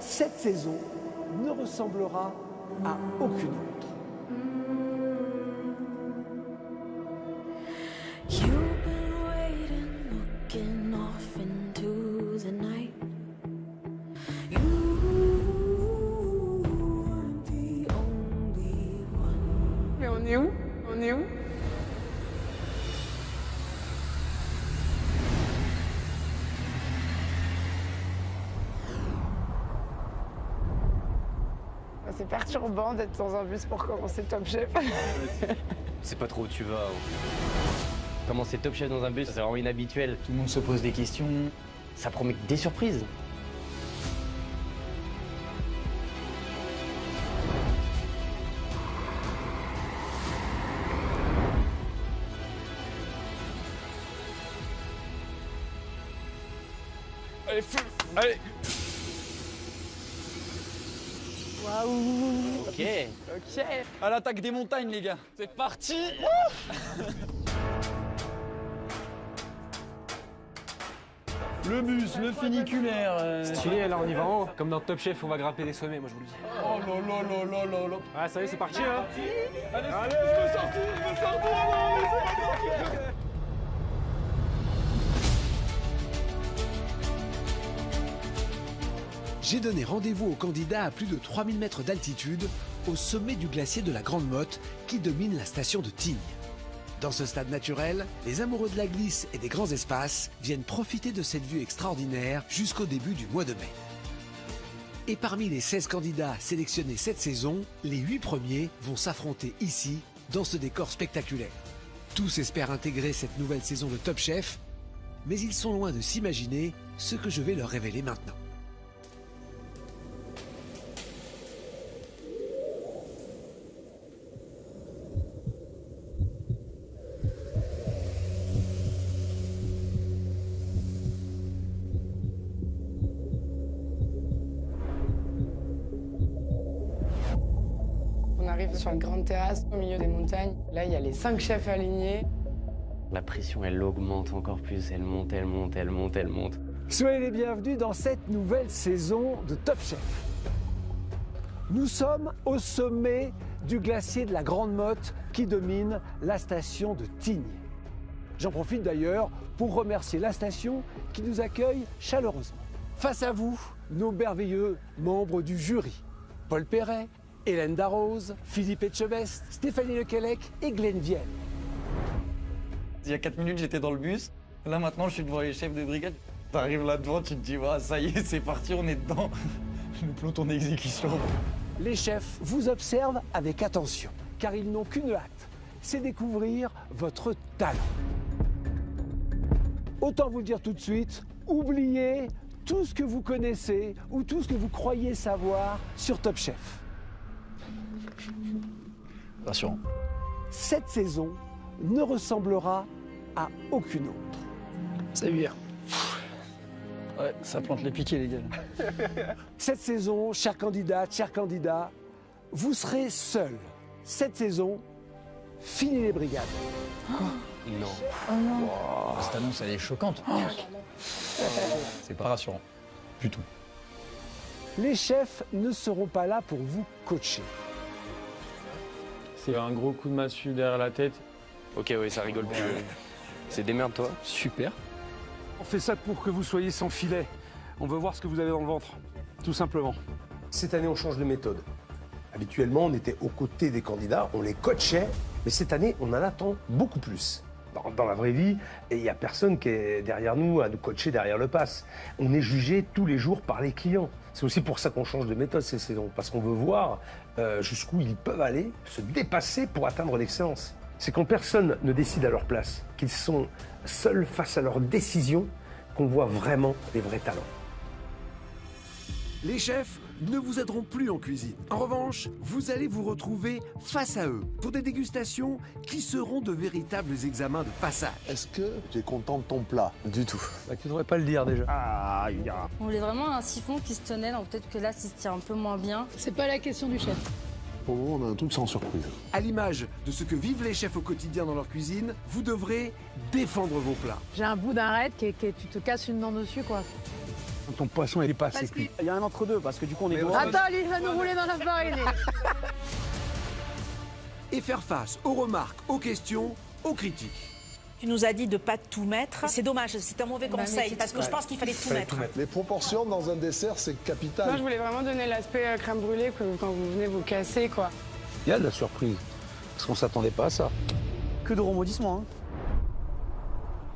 Cette saison ne ressemblera à aucune autre. You've been waiting, looking off into the night. You weren't the only one. Mais on est où? On est où? C'est perturbant d'être dans un bus pour commencer Top Chef. C'est pas trop où tu vas. Commencer Top Chef dans un bus, c'est vraiment inhabituel. Tout le monde se pose des questions. Ça promet que des surprises. Allez, feu! Allez! Waouh! Ok. Ok. À l'attaque des montagnes, les gars! C'est parti! Le bus, le funiculaire. Stylé, là on y va en haut. Comme dans Top Chef, on va grimper des sommets, moi je vous le dis. Oh là là là là là là. Ah, ça y est, c'est parti, hein. Allez, je veux sortir, je veux sortir, non, laissez-moi sortir. J'ai donné rendez-vous aux candidats à plus de 3000 mètres d'altitude, au sommet du glacier de la Grande Motte, qui domine la station de Tignes. Dans ce stade naturel, les amoureux de la glisse et des grands espaces viennent profiter de cette vue extraordinaire jusqu'au début du mois de mai. Et parmi les 16 candidats sélectionnés cette saison, les 8 premiers vont s'affronter ici, dans ce décor spectaculaire. Tous espèrent intégrer cette nouvelle saison de Top Chef, mais ils sont loin de s'imaginer ce que je vais leur révéler maintenant. On arrive sur une grande terrasse au milieu des montagnes. Là, il y a les 5 chefs alignés. La pression, elle augmente encore plus. Elle monte, elle monte, elle monte, elle monte. Soyez les bienvenus dans cette nouvelle saison de Top Chef. Nous sommes au sommet du glacier de la Grande Motte qui domine la station de Tignes. J'en profite d'ailleurs pour remercier la station qui nous accueille chaleureusement. Face à vous, nos merveilleux membres du jury. Paul Perret, Hélène Darroze, Philippe Etchebest, Stéphanie Lequelec et Glenn Vielle. Il y a 4 minutes, j'étais dans le bus. Là, maintenant, je suis devant les chefs de brigade. T'arrives là-devant, tu te dis, ouais, ça y est, c'est parti, on est dedans. Le peloton d'exécution. Les chefs vous observent avec attention, car ils n'ont qu'une hâte, c'est découvrir votre talent. Autant vous le dire tout de suite, oubliez tout ce que vous connaissez ou tout ce que vous croyez savoir sur Top Chef. Rassurant. Cette saison ne ressemblera à aucune autre. C'est bien. Ouais, ça plante les piquets, les gars. Cette saison, chers candidats, chers candidats, vous serez seuls. Cette saison, fini les brigades. Non. Cette annonce, elle est choquante. C'est pas rassurant. Du tout. Les chefs ne seront pas là pour vous coacher. C'est un gros coup de massue derrière la tête. Ok, oui, ça rigole plus. C'est démerde-toi. Super. On fait ça pour que vous soyez sans filet. On veut voir ce que vous avez dans le ventre, tout simplement. Cette année, on change de méthode. Habituellement, on était aux côtés des candidats, on les coachait, mais cette année, on en attend beaucoup plus. Dans la vraie vie, il n'y a personne qui est derrière nous, à nous coacher derrière le pass. On est jugé tous les jours par les clients. C'est aussi pour ça qu'on change de méthode ces saisons, parce qu'on veut voir jusqu'où ils peuvent aller, se dépasser pour atteindre l'excellence. C'est quand personne ne décide à leur place, qu'ils sont seuls face à leurs décisions, qu'on voit vraiment les vrais talents. Les chefs ne vous aideront plus en cuisine. En revanche, vous allez vous retrouver face à eux pour des dégustations qui seront de véritables examens de passage. Est-ce que tu es content de ton plat? Du tout. Bah, tu devrais pas le dire déjà. On voulait vraiment un siphon qui se tenait, donc peut-être que là, s'il se tient un peu moins bien. C'est pas la question du chef. Pour le moment, on a un truc sans surprise. À l'image de ce que vivent les chefs au quotidien dans leur cuisine, vous devrez défendre vos plats. J'ai un bout d'arête tu te casses une dent dessus, quoi. Ton poisson, il est pas assez cuit. Il y a un entre-deux, parce que du coup, on est droit. Attends, lui, il va nous rouler dans la farine. Et faire face aux remarques, aux questions, aux critiques. Tu nous as dit de ne pas tout mettre. C'est dommage, c'est un mauvais conseil, parce que je pense qu'il fallait tout mettre. Les proportions dans un dessert, c'est capital. Moi, je voulais vraiment donner l'aspect crème brûlée que quand vous venez vous casser, quoi. Il y a de la surprise. Parce qu'on s'attendait pas à ça. Que de rebondissements, hein.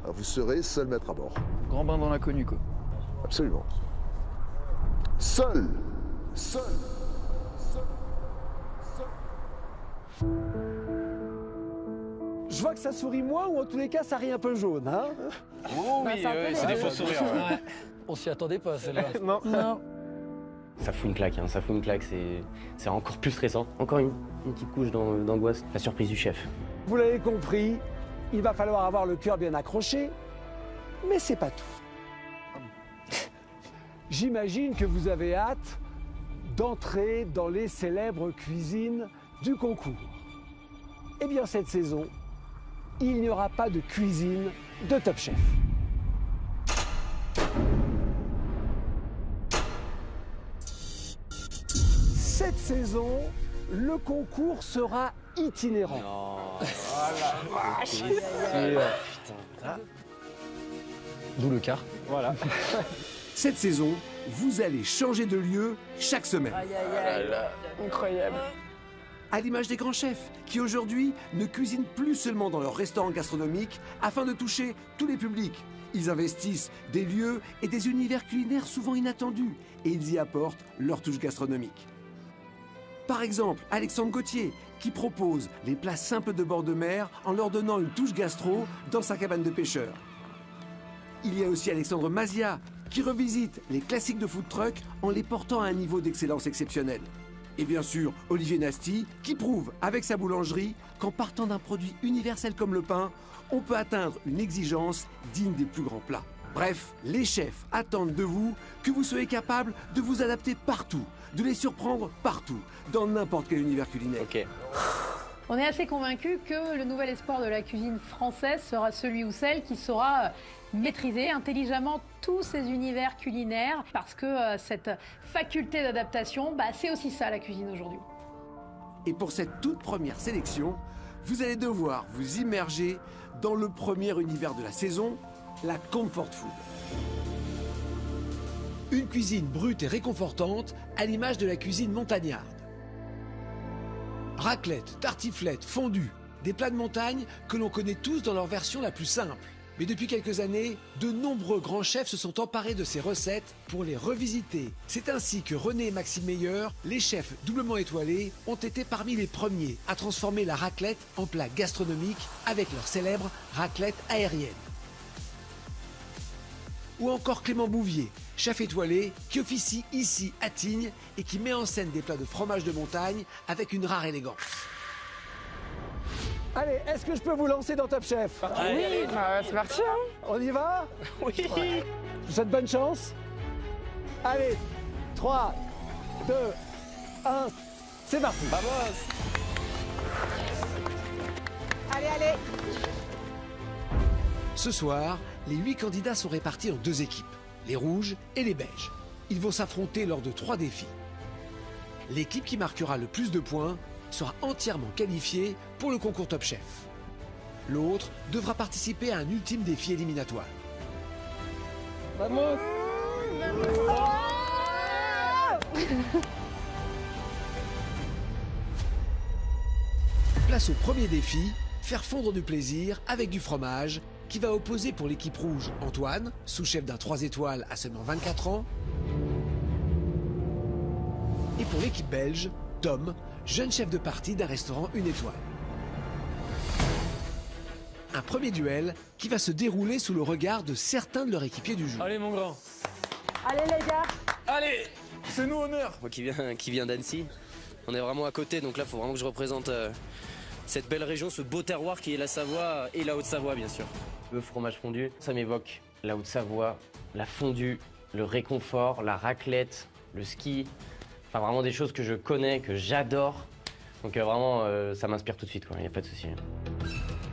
Vous serez seul maître à bord. Grand bain dans l'inconnu, quoi. Absolument. Seul. Seul. Je vois que ça sourit moins, ou en tous les cas, ça rit un peu jaune, hein. Oh oui, c'est des faux sourires. Ouais. On s'y attendait pas, celle-là. Non. Ça fout une claque, hein. Ça fout une claque, c'est encore plus stressant. Encore une petite couche d'angoisse. La surprise du chef. Vous l'avez compris, il va falloir avoir le cœur bien accroché, mais c'est pas tout. J'imagine que vous avez hâte d'entrer dans les célèbres cuisines du concours. Eh bien, cette saison, il n'y aura pas de cuisine de Top Chef. Cette saison, le concours sera itinérant. D'où le quart. Voilà. Cette saison, vous allez changer de lieu chaque semaine. Incroyable. À l'image des grands chefs, qui aujourd'hui ne cuisinent plus seulement dans leur restaurant gastronomique afin de toucher tous les publics. Ils investissent des lieux et des univers culinaires souvent inattendus et ils y apportent leur touche gastronomique. Par exemple, Alexandre Gauthier, qui propose les plats simples de bord de mer en leur donnant une touche gastro dans sa cabane de pêcheur. Il y a aussi Alexandre Mazia, qui revisite les classiques de food truck en les portant à un niveau d'excellence exceptionnel. Et bien sûr, Olivier Nasty, qui prouve avec sa boulangerie qu'en partant d'un produit universel comme le pain, on peut atteindre une exigence digne des plus grands plats. Bref, les chefs attendent de vous que vous soyez capable de vous adapter partout, de les surprendre partout, dans n'importe quel univers culinaire. Ok. On est assez convaincus que le nouvel espoir de la cuisine française sera celui ou celle qui saura maîtriser intelligemment tous ces univers culinaires, parce que cette faculté d'adaptation, c'est aussi ça la cuisine aujourd'hui. Et pour cette toute première sélection, vous allez devoir vous immerger dans le premier univers de la saison, la comfort food. Une cuisine brute et réconfortante à l'image de la cuisine montagnarde. Raclette, tartiflette, fondue, des plats de montagne que l'on connaît tous dans leur version la plus simple. Mais depuis quelques années, de nombreux grands chefs se sont emparés de ces recettes pour les revisiter. C'est ainsi que René et Maxime Meyer, les chefs doublement étoilés, ont été parmi les premiers à transformer la raclette en plat gastronomique avec leur célèbre raclette aérienne. Ou encore Clément Bouvier, chef étoilé, qui officie ici à Tignes et qui met en scène des plats de fromage de montagne avec une rare élégance. Allez, est-ce que je peux vous lancer dans Top Chef? Oui, c'est parti, hein. On y va? Oui. Je vous souhaite bonne chance. Allez, 3, 2, 1, c'est parti. Vamos. Allez. Ce soir, les 8 candidats sont répartis en 2 équipes, les rouges et les beiges. Ils vont s'affronter lors de 3 défis. L'équipe qui marquera le plus de points sera entièrement qualifiée pour le concours Top Chef. L'autre devra participer à un ultime défi éliminatoire. Vamos. Place au premier défi, faire fondre du plaisir avec du fromage, qui va opposer pour l'équipe rouge Antoine, sous-chef d'un 3 étoiles à seulement 24 ans, et pour l'équipe belge, Tom, jeune chef de partie d'un restaurant 1 étoile. Un premier duel qui va se dérouler sous le regard de certains de leurs équipiers du jour. Allez, mon grand. Allez les gars. Allez, c'est nous honneur. Moi qui viens d'Annecy, on est vraiment à côté, donc là, il faut vraiment que je représente cette belle région, ce beau terroir qui est la Savoie et la Haute-Savoie, bien sûr. Le fromage fondu, ça m'évoque la Haute-Savoie, la fondue, le réconfort, la raclette, le ski. Enfin, vraiment des choses que je connais, que j'adore. Donc vraiment, ça m'inspire tout de suite, il n'y a pas de souci.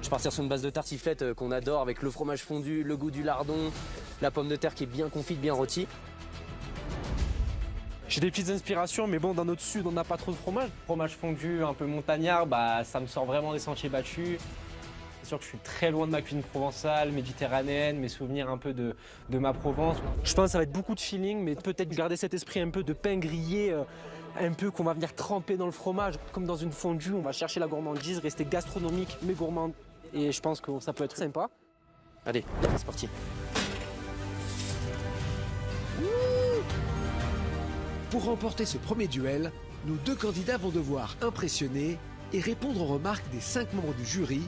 Je vais partir sur une base de tartiflette qu'on adore, avec le fromage fondu, le goût du lardon, la pomme de terre qui est bien confite, bien rôtie. J'ai des petites inspirations, mais bon, dans notre sud, on n'a pas trop de fromage. Fromage fondu, un peu montagnard, bah, ça me sort vraiment des sentiers battus. C'est sûr que je suis très loin de ma cuisine provençale, méditerranéenne, mes souvenirs un peu de ma Provence. Je pense que ça va être beaucoup de feeling, mais peut-être garder cet esprit un peu de pain grillé, un peu qu'on va venir tremper dans le fromage. Comme dans une fondue, on va chercher la gourmandise, rester gastronomique, mais gourmande. Et je pense que ça peut être sympa. Allez, c'est parti. Pour remporter ce premier duel, nos 2 candidats vont devoir impressionner et répondre aux remarques des 5 membres du jury,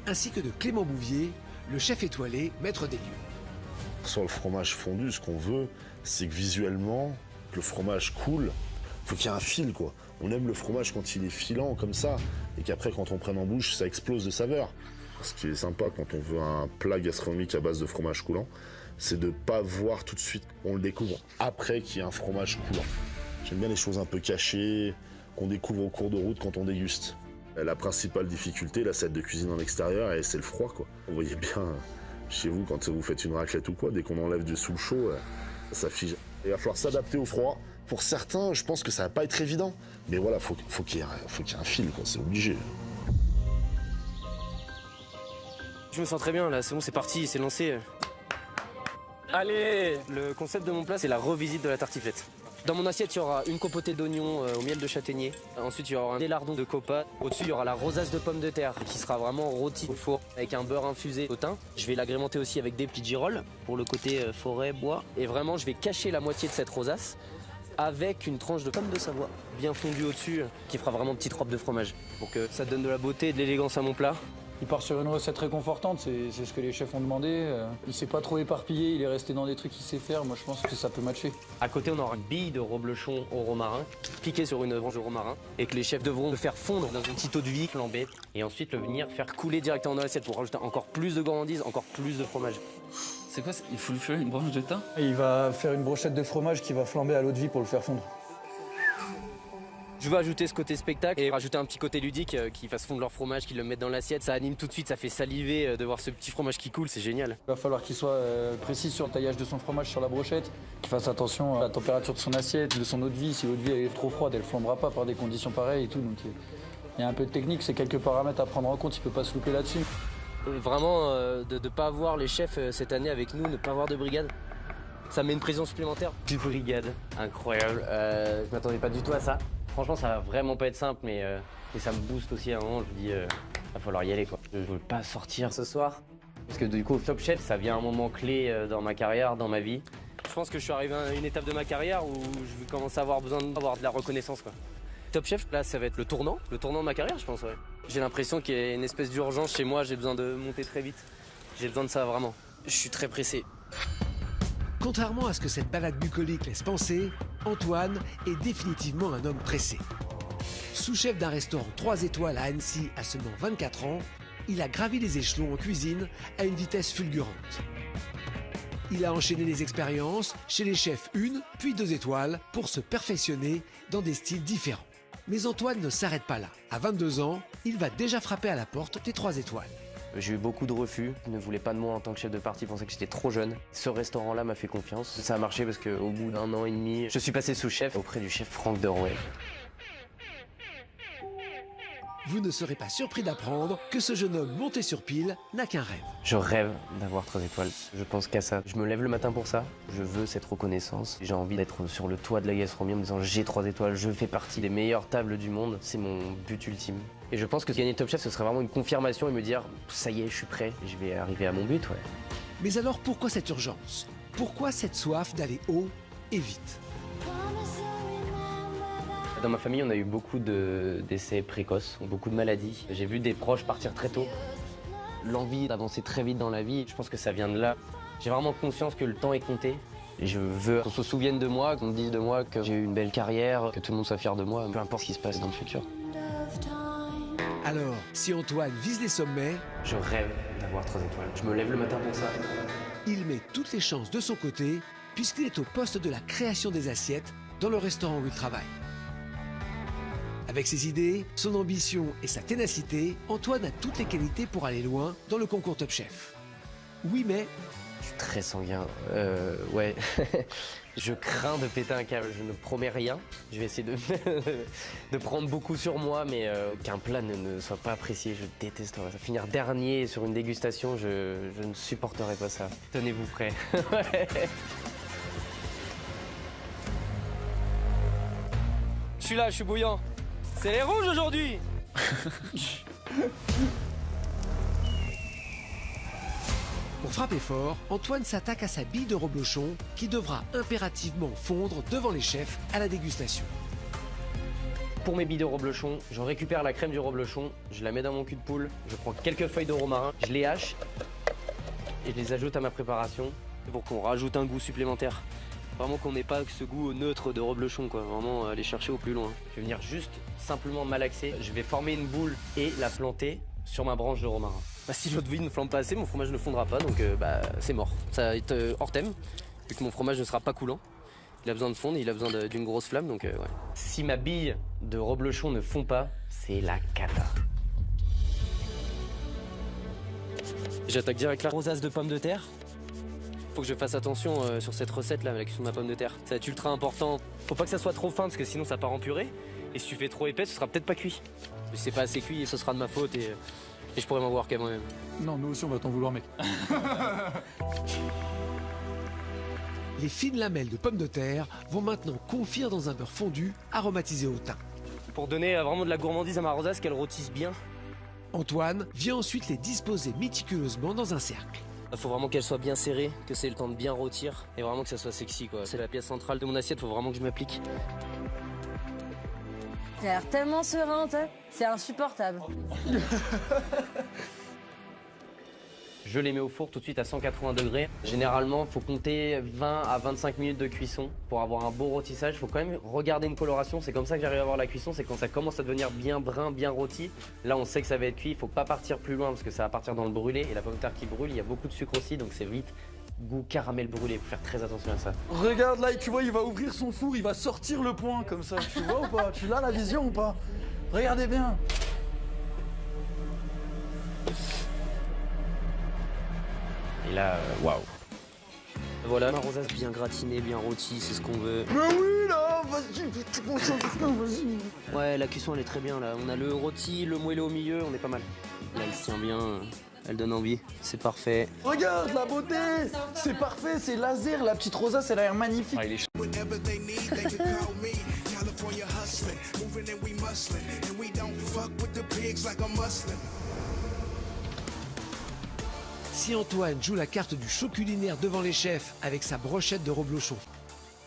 ainsi que de Clément Bouvier, le chef étoilé, maître des lieux. Sur le fromage fondu, ce qu'on veut, c'est que visuellement, le fromage coule. Faut qu'il y ait un fil, quoi. On aime le fromage quand il est filant, comme ça, et qu'après, quand on prenne en bouche, ça explose de saveur. Ce qui est sympa quand on veut un plat gastronomique à base de fromage coulant, c'est de ne pas voir tout de suite qu'on le découvre après qu'il y ait un fromage coulant. J'aime bien les choses un peu cachées, qu'on découvre au cours de route quand on déguste. La principale difficulté, là, c'est de cuisine en extérieur et c'est le froid, quoi. Vous voyez bien chez vous, quand vous faites une raclette ou quoi, dès qu'on enlève du sous le chaud, ça fige. Il va falloir s'adapter au froid. Pour certains, je pense que ça va pas être évident. Mais voilà, faut qu'il y ait un fil, quoi. C'est obligé. Je me sens très bien là, c'est bon, c'est parti, c'est lancé. Allez! Le concept de mon plat, c'est la revisite de la tartiflette. Dans mon assiette, il y aura une compotée d'oignons au miel de châtaignier. Ensuite, il y aura des lardons de copa. Au-dessus, il y aura la rosace de pommes de terre qui sera vraiment rôtie au four avec un beurre infusé au thym. Je vais l'agrémenter aussi avec des petits girolles pour le côté forêt, bois. Et vraiment, je vais cacher la moitié de cette rosace avec une tranche de pomme de Savoie bien fondue au-dessus qui fera vraiment petite robe de fromage pour que ça donne de la beauté et de l'élégance à mon plat. Il part sur une recette réconfortante, c'est ce que les chefs ont demandé. Il s'est pas trop éparpillé, il est resté dans des trucs qu'il sait faire. Moi, je pense que ça peut matcher. À côté, on aura une bille de reblochon au romarin, piquée sur une branche de romarin, et que les chefs devront le faire fondre dans une petite eau de vie flambée, et ensuite le venir faire couler directement dans l'assiette pour rajouter encore plus de gourmandise, encore plus de fromage. C'est quoi? Il faut lui faire une branche de thym? Il va faire une brochette de fromage qui va flamber à l'eau de vie pour le faire fondre. Je veux ajouter ce côté spectacle et rajouter un petit côté ludique qui fasse fondre leur fromage, qu'ils le mettent dans l'assiette. Ça anime tout de suite, ça fait saliver de voir ce petit fromage qui coule, c'est génial. Il va falloir qu'il soit précis sur le taillage de son fromage sur la brochette, qu'il fasse attention à la température de son assiette, de son eau de vie. Si l'eau de vie est trop froide, elle ne flambera pas par des conditions pareilles et tout. Donc il y a un peu de technique, c'est quelques paramètres à prendre en compte, il ne peut pas se louper là-dessus. Vraiment, de ne pas avoir les chefs cette année avec nous, ne pas avoir de brigade, ça met une pression supplémentaire. Une brigade, incroyable. Je m'attendais pas du tout à ça. Franchement, ça va vraiment pas être simple, mais ça me booste aussi à un moment. Je me dis, va falloir y aller, quoi. Je veux pas sortir ce soir, parce que du coup, Top Chef, ça vient un moment clé dans ma carrière, dans ma vie. Je pense que je suis arrivé à une étape de ma carrière où je vais commencer à avoir besoin d'avoir de la reconnaissance, quoi. Top Chef, là, ça va être le tournant de ma carrière, je pense, ouais. J'ai l'impression qu'il y a une espèce d'urgence chez moi, j'ai besoin de monter très vite. J'ai besoin de ça, vraiment. Je suis très pressé. Contrairement à ce que cette balade bucolique laisse penser, Antoine est définitivement un homme pressé. Sous-chef d'un restaurant 3 étoiles à Annecy à seulement 24 ans, il a gravi les échelons en cuisine à une vitesse fulgurante. Il a enchaîné les expériences chez les chefs 1 puis 2 étoiles pour se perfectionner dans des styles différents. Mais Antoine ne s'arrête pas là. À 22 ans, il va déjà frapper à la porte des 3 étoiles. J'ai eu beaucoup de refus, ils ne voulaient pas de moi en tant que chef de partie, ils pensaient que j'étais trop jeune. Ce restaurant-là m'a fait confiance. Ça a marché parce qu'au bout d'1 an et demi, je suis passé sous-chef auprès du chef Franck Derouet. Vous ne serez pas surpris d'apprendre que ce jeune homme monté sur pile n'a qu'un rêve. Je rêve d'avoir 3 étoiles, je pense qu'à ça. Je me lève le matin pour ça, je veux cette reconnaissance. J'ai envie d'être sur le toit de la gastronomie en me disant j'ai 3 étoiles, je fais partie des meilleures tables du monde. C'est mon but ultime. Et je pense que gagner Top Chef, ce serait vraiment une confirmation et me dire ça y est, je suis prêt, je vais arriver à mon but, ouais. Mais alors pourquoi cette urgence? Pourquoi cette soif d'aller haut et vite? Dans ma famille, on a eu beaucoup de décès précoces, beaucoup de maladies. J'ai vu des proches partir très tôt. L'envie d'avancer très vite dans la vie, je pense que ça vient de là. J'ai vraiment conscience que le temps est compté. Et je veux qu'on se souvienne de moi, qu'on me dise de moi que j'ai eu une belle carrière, que tout le monde soit fier de moi, peu importe ce qui se passe dans le futur. Alors, si Antoine vise les sommets, je rêve d'avoir 3 étoiles. Je me lève le matin pour ça. Il met toutes les chances de son côté, puisqu'il est au poste de la création des assiettes dans le restaurant où il travaille. Avec ses idées, son ambition et sa ténacité, Antoine a toutes les qualités pour aller loin dans le concours Top Chef. Oui, mais je suis très sanguin. Ouais. Je crains de péter un câble. Je ne promets rien. Je vais essayer de prendre beaucoup sur moi, mais qu'un plat ne soit pas apprécié, je détesterais ça. Finir dernier sur une dégustation, je ne supporterai pas ça. Tenez-vous prêts. Ouais. Je suis là, je suis bouillant. C'est les rouges aujourd'hui. Pour frapper fort, Antoine s'attaque à sa bille de reblochon qui devra impérativement fondre devant les chefs à la dégustation. Pour mes billes de reblochon, je récupère la crème du reblochon, je la mets dans mon cul de poule, je prends quelques feuilles de romarin, je les hache et je les ajoute à ma préparation pour qu'on rajoute un goût supplémentaire. Vraiment qu'on n'ait pas ce goût neutre de reblochon, quoi. Vraiment aller chercher au plus loin. Je vais venir juste simplement malaxer. Je vais former une boule et la planter sur ma branche de romarin. Bah, si l'eau de vie ne flambe pas assez, mon fromage ne fondra pas, donc c'est mort. Ça va être hors thème, vu que mon fromage ne sera pas coulant. Il a besoin de fondre, il a besoin d'une grosse flamme, donc ouais. Si ma bille de reblochon ne fond pas, c'est la cata. J'attaque direct la rosace de pommes de terre. Faut que je fasse attention sur cette recette là, avec la cuisson de ma pomme de terre. Ça va être ultra important. Faut pas que ça soit trop fin parce que sinon ça part en purée. Et si tu fais trop épais, ce sera peut-être pas cuit. Si c'est pas assez cuit, ce sera de ma faute et je pourrais m'en voir qu'à moi-même. Non, nous aussi on va t'en vouloir, mec. Les fines lamelles de pommes de terre vont maintenant confire dans un beurre fondu aromatisé au thym. Pour donner vraiment de la gourmandise à ma rosace, qu'elle rôtisse bien. Antoine vient ensuite les disposer méticuleusement dans un cercle. Il faut vraiment qu'elle soit bien serrée, que c'est le temps de bien rôtir et vraiment que ça soit sexy, quoi. C'est la pièce centrale de mon assiette, faut vraiment que je m'applique. T'as l'air tellement serein, c'est insupportable. Je les mets au four tout de suite à 180 degrés. Généralement, il faut compter 20 à 25 minutes de cuisson pour avoir un beau rôtissage. Il faut quand même regarder une coloration. C'est comme ça que j'arrive à voir la cuisson. C'est quand ça commence à devenir bien brun, bien rôti. Là, on sait que ça va être cuit. Il ne faut pas partir plus loin parce que ça va partir dans le brûlé. Et la pomme de terre qui brûle, il y a beaucoup de sucre aussi. Donc c'est vite goût caramel brûlé. Il faut faire très attention à ça. Regarde là, tu vois, il va ouvrir son four, il va sortir le point comme ça. Tu vois ou pas? Tu l'as la vision ou pas? Regardez bien. Et là, waouh. Voilà, ma rosace bien gratinée, bien rôtie, c'est ce qu'on veut. Mais oui là, vas-y, vas-y. Ouais, la cuisson elle est très bien là. On a le rôti, le moelleux au milieu, on est pas mal. Là, elle se tient bien, elle donne envie, c'est parfait. Regarde la beauté, c'est parfait, c'est laser, la petite rosace, elle a l'air magnifique. Ah, il est Si Antoine joue la carte du show culinaire devant les chefs avec sa brochette de reblochon,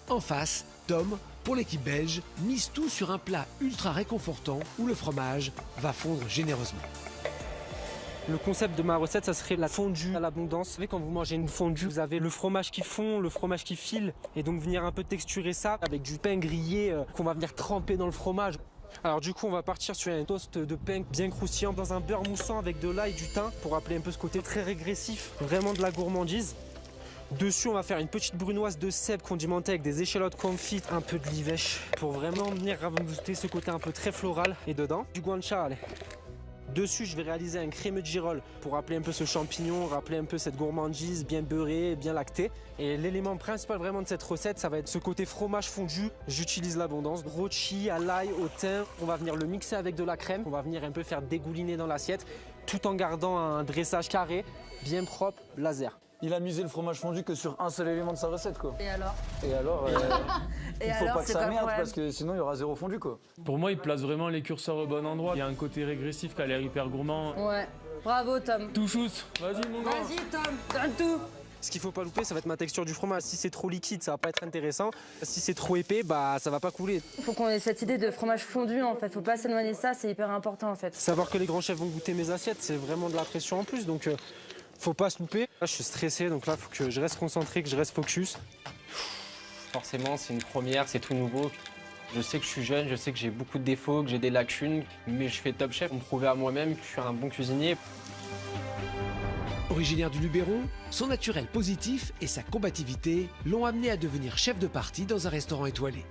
en face, Tom, pour l'équipe belge, mise tout sur un plat ultra réconfortant où le fromage va fondre généreusement. Le concept de ma recette, ça serait la fondue à l'abondance. Vous savez, quand vous mangez une fondue, vous avez le fromage qui fond, le fromage qui file, et donc venir un peu texturer ça avec du pain grillé qu'on va venir tremper dans le fromage. Alors du coup, on va partir sur un toast de pain bien croustillant dans un beurre moussant avec de l'ail et du thym pour rappeler un peu ce côté très régressif, vraiment de la gourmandise. Dessus, on va faire une petite brunoise de cèpe condimentée avec des échalotes confites, un peu de livèche pour vraiment venir rajouter ce côté un peu très floral. Et dedans, du guanciale. Allez. Dessus, je vais réaliser un crémeux de girolles pour rappeler un peu ce champignon, rappeler un peu cette gourmandise bien beurrée, bien lactée. Et l'élément principal vraiment de cette recette, ça va être ce côté fromage fondu. J'utilise l'abondance, rôti à l'ail, au thym. On va venir le mixer avec de la crème. On va venir un peu faire dégouliner dans l'assiette, tout en gardant un dressage carré, bien propre, laser. Il a misé le fromage fondu que sur un seul élément de sa recette, quoi. Et alors? Il faut pas que ça merde parce que sinon il y aura zéro fondu, quoi. Pour moi, il place vraiment les curseurs au bon endroit. Il y a un côté régressif qui a l'air hyper gourmand. Ouais, bravo Tom. Tout shoot, vas-y mon gars. Vas-y Tom, donne tout. Ce qu'il faut pas louper, ça va être ma texture du fromage. Si c'est trop liquide, ça va pas être intéressant. Si c'est trop épais, bah ça va pas couler. Il faut qu'on ait cette idée de fromage fondu en fait. Faut pas s'éloigner de ça, c'est hyper important en fait. Savoir que les grands chefs vont goûter mes assiettes, c'est vraiment de la pression en plus. Donc faut pas se louper. Là, je suis stressé, donc là, faut que je reste concentré, que je reste focus. Forcément, c'est une première, c'est tout nouveau. Je sais que je suis jeune, je sais que j'ai beaucoup de défauts, que j'ai des lacunes, mais je fais Top Chef pour me prouver à moi-même que je suis un bon cuisinier. Originaire du Luberon, son naturel positif et sa combativité l'ont amené à devenir chef de partie dans un restaurant étoilé.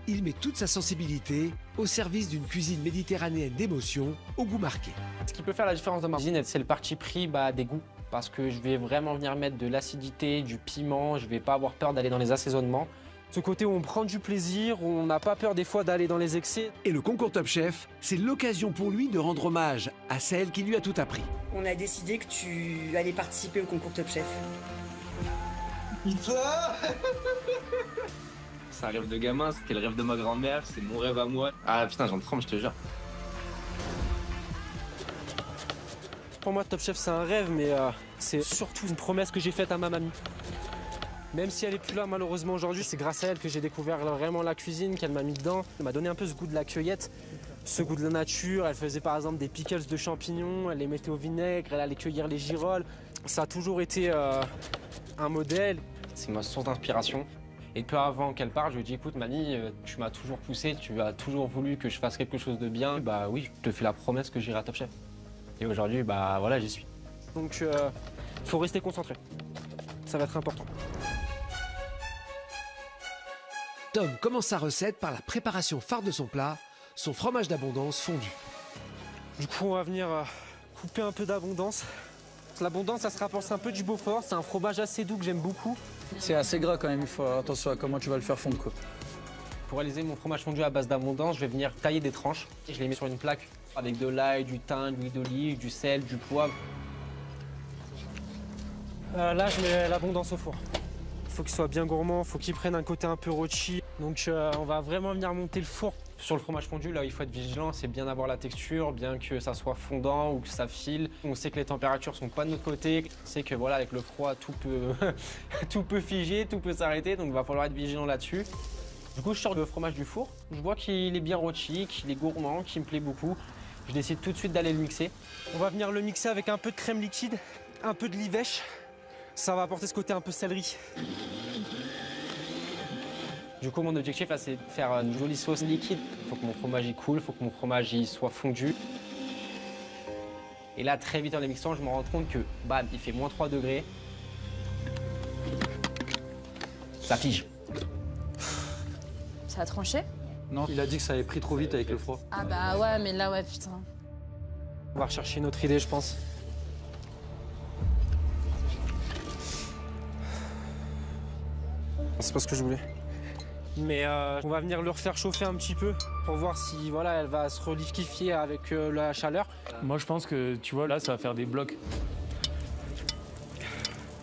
Il met toute sa sensibilité au service d'une cuisine méditerranéenne d'émotion au goût marqué. Ce qui peut faire la différence dans ma cuisine, c'est le parti pris des goûts. parce que je vais vraiment venir mettre de l'acidité, du piment, je vais pas avoir peur d'aller dans les assaisonnements. Ce côté où on prend du plaisir, où on n'a pas peur des fois d'aller dans les excès. Et le concours Top Chef, c'est l'occasion pour lui de rendre hommage à celle qui lui a tout appris. On a décidé que tu allais participer au concours Top Chef. C'est un rêve de gamin, c'était le rêve de ma grand-mère, c'est mon rêve à moi. Ah putain, j'en tremble, je te jure. Pour moi, Top Chef, c'est un rêve, mais c'est surtout une promesse que j'ai faite à ma mamie. Même si elle n'est plus là, malheureusement, aujourd'hui, c'est grâce à elle que j'ai découvert vraiment la cuisine, qu'elle m'a mis dedans. Elle m'a donné un peu ce goût de la cueillette, ce goût de la nature. Elle faisait par exemple des pickles de champignons, elle les mettait au vinaigre, elle allait cueillir les girolles. Ça a toujours été un modèle. C'est ma source d'inspiration. Et peu avant qu'elle parte, je lui ai dit, écoute, mamie, tu m'as toujours poussé, tu as toujours voulu que je fasse quelque chose de bien. Bah oui, je te fais la promesse que j'irai à Top Chef. Et aujourd'hui, bah voilà, j'y suis. Donc, faut rester concentré. Ça va être important. Tom commence sa recette par la préparation phare de son plat, son fromage d'abondance fondu. Du coup, on va venir couper un peu d'abondance. L'abondance, ça se rapporte un peu du Beaufort. C'est un fromage assez doux que j'aime beaucoup. C'est assez gras quand même, il faut faire attention à comment tu vas le faire fondre, quoi. Pour réaliser mon fromage fondu à base d'abondance, je vais venir tailler des tranches. Et je les mets sur une plaque avec de l'ail, du thym, de l'huile d'olive, du sel, du poivre. Là, je mets l'abondance au four. Il faut qu'il soit bien gourmand, il faut qu'il prenne un côté un peu rôti. Donc on va vraiment venir monter le four. Sur le fromage fondu, là, il faut être vigilant, c'est bien avoir la texture, bien que ça soit fondant ou que ça file. On sait que les températures sont pas de notre côté. On sait que voilà, avec le froid, tout peut, tout peut figer, tout peut s'arrêter. Donc il va falloir être vigilant là-dessus. Du coup, je sors le fromage du four. Je vois qu'il est bien rôti, qu'il est gourmand, qu'il me plaît beaucoup. Je décide tout de suite d'aller le mixer. On va venir le mixer avec un peu de crème liquide, un peu de livèche. Ça va apporter ce côté un peu céleri. Du coup, mon objectif, là, c'est de faire une jolie sauce liquide. Il faut que mon fromage y coule, il faut que mon fromage y soit fondu. Et là, très vite en les mixant, je me rends compte que, bam, il fait moins 3 degrés. Ça fige. Ça a tranché? Non, il a dit que ça avait pris trop vite avec le froid. Ah bah ouais, mais là, ouais, putain. On va rechercher une autre idée, je pense. C'est pas ce que je voulais. Mais on va venir le refaire chauffer un petit peu pour voir si voilà, elle va se reliquéfier avec la chaleur. Moi, je pense que, tu vois, là, ça va faire des blocs.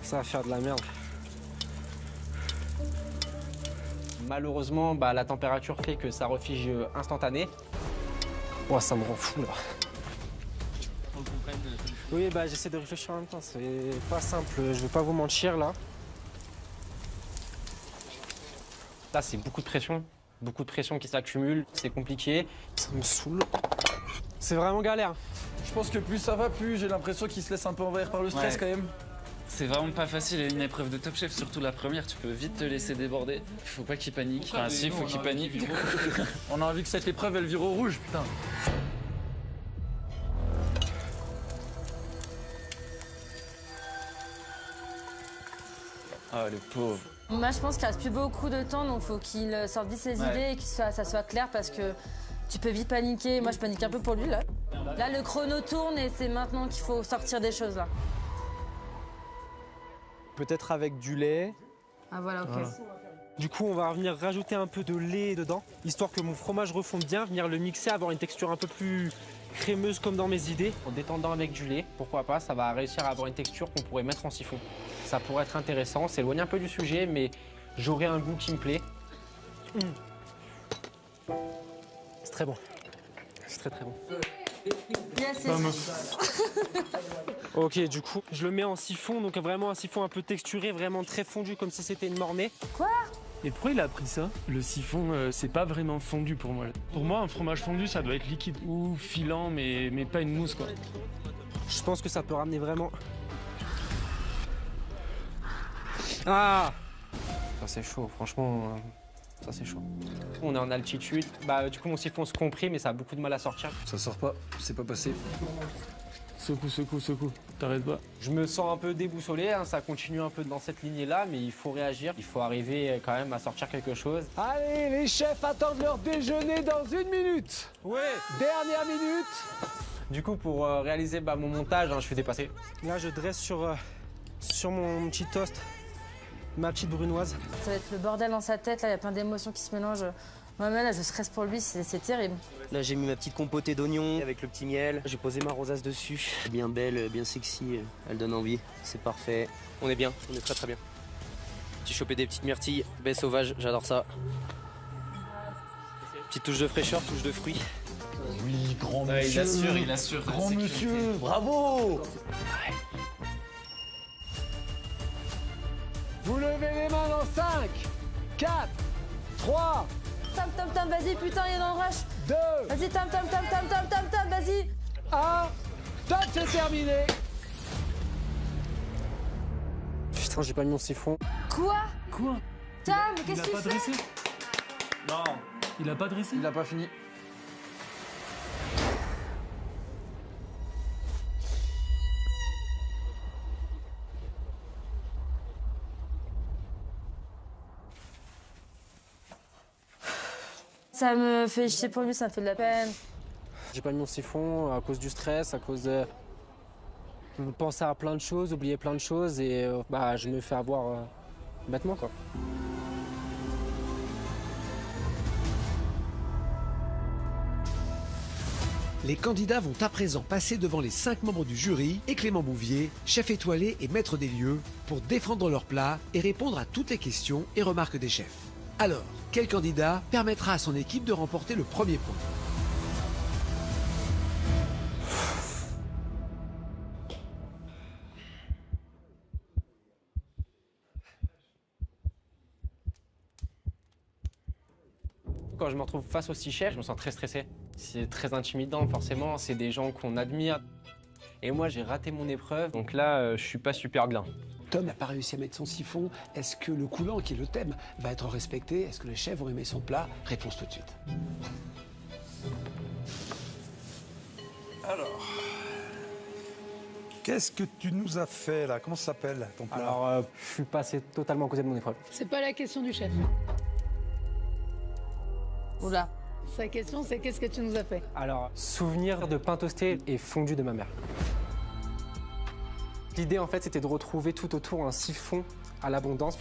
Ça va faire de la merde. Malheureusement, bah, la température fait que ça refige instantané. Oh, ça me rend fou, là. Oui, bah, j'essaie de réfléchir en même temps. C'est pas simple, je vais pas vous mentir, là. Là, c'est beaucoup de pression qui s'accumule, c'est compliqué, ça me saoule. C'est vraiment galère. Je pense que plus ça va, plus j'ai l'impression qu'il se laisse un peu envahir par le stress quand même. C'est vraiment pas facile, une épreuve de Top Chef, surtout la première, tu peux vite te laisser déborder. Il faut pas qu'il panique. Enfin, si, il faut qu'il panique. On a envie que cette épreuve, elle vire au rouge, putain. Ah, le pauvre. Moi, je pense qu'il reste plus beaucoup de temps, donc faut qu'il sorte vite ses idées et que ça soit clair parce que tu peux vite paniquer. Moi, je panique un peu pour lui, là. Là, le chrono tourne et c'est maintenant qu'il faut sortir des choses, là. Peut-être avec du lait. Ah, voilà, ok. Voilà. Du coup, on va venir rajouter un peu de lait dedans, histoire que mon fromage refonde bien, venir le mixer, avoir une texture un peu plus crémeuse comme dans mes idées. En détendant avec du lait, pourquoi pas, ça va réussir à avoir une texture qu'on pourrait mettre en siphon. Ça pourrait être intéressant, s'éloigner un peu du sujet, mais j'aurai un goût qui me plaît. C'est très bon. C'est très très bon. Ok, du coup, je le mets en siphon, donc vraiment un siphon un peu texturé, vraiment très fondu, comme si c'était une mornée. Quoi? Et pourquoi il a pris ça? Le siphon, c'est pas vraiment fondu pour moi. Pour moi, un fromage fondu, ça doit être liquide ou filant, mais pas une mousse, quoi. Je pense que ça peut ramener vraiment... Ah! Ça c'est chaud, franchement, ça c'est chaud. On est en altitude, bah du coup mon siphon se comprime mais ça a beaucoup de mal à sortir. Ça sort pas, c'est pas passé. Secoue, t'arrêtes pas. Je me sens un peu déboussolé, hein, ça continue un peu dans cette lignée-là, mais il faut réagir, il faut arriver quand même à sortir quelque chose. Allez, les chefs attendent leur déjeuner dans 1 minute. Ouais. Dernière minute. Du coup, pour réaliser mon montage, je suis dépassé. Là, je dresse sur mon petit toast ma petite brunoise. Ça va être le bordel dans sa tête, là, il y a plein d'émotions qui se mélangent. Moi-même, là, je stresse pour lui, c'est terrible. Là, j'ai mis ma petite compotée d'oignons avec le petit miel. J'ai posé ma rosace dessus. Bien belle, bien sexy, elle donne envie. C'est parfait. On est bien, on est très très bien. J'ai chopé des petites myrtilles, baies sauvages, j'adore ça. Petite touche de fraîcheur, touche de fruits. Oui, grand Ouais, monsieur. il assure. Grand la monsieur, sécurité. bravo. Vous levez les mains dans 5, 4, 3, Tam, vas-y, putain, il est dans le rush. 2, Vas-y, tam, vas-y. 1. Top, c'est terminé. Putain, j'ai pas mis mon siphon. Quoi? Tam, qu'est-ce que tu pas fais? dressé? Non. Il a pas dressé? Il a pas fini. Ça me fait chier pour lui, ça me fait de la peine. J'ai pas mis mon siphon à cause du stress, à cause de penser à plein de choses, oublier plein de choses et je me fais avoir bêtement quoi. Les candidats vont à présent passer devant les 5 membres du jury et Clément Bouvier, chef étoilé et maître des lieux, pour défendre leur plat et répondre à toutes les questions et remarques des chefs. Alors, quel candidat permettra à son équipe de remporter le premier point? Quand je me retrouve face aux 6 chefs, je me sens très stressé. C'est très intimidant, forcément, c'est des gens qu'on admire. Et moi, j'ai raté mon épreuve, donc là, je suis pas super bien. Tom n'a pas réussi à mettre son siphon. Est-ce que le coulant, qui est le thème, va être respecté? Est-ce que les chefs vont aimer son plat? Réponse tout de suite. Alors, qu'est-ce que tu nous as fait là? Comment ça s'appelle ton plat? Alors, je suis passé totalement à côté de mon épreuve. C'est pas la question du chef. Oula. Sa question, c'est qu'est-ce que tu nous as fait? Alors, souvenir de pain toasté et fondu de ma mère. L'idée, en fait, c'était de retrouver tout autour un siphon à l'abondance.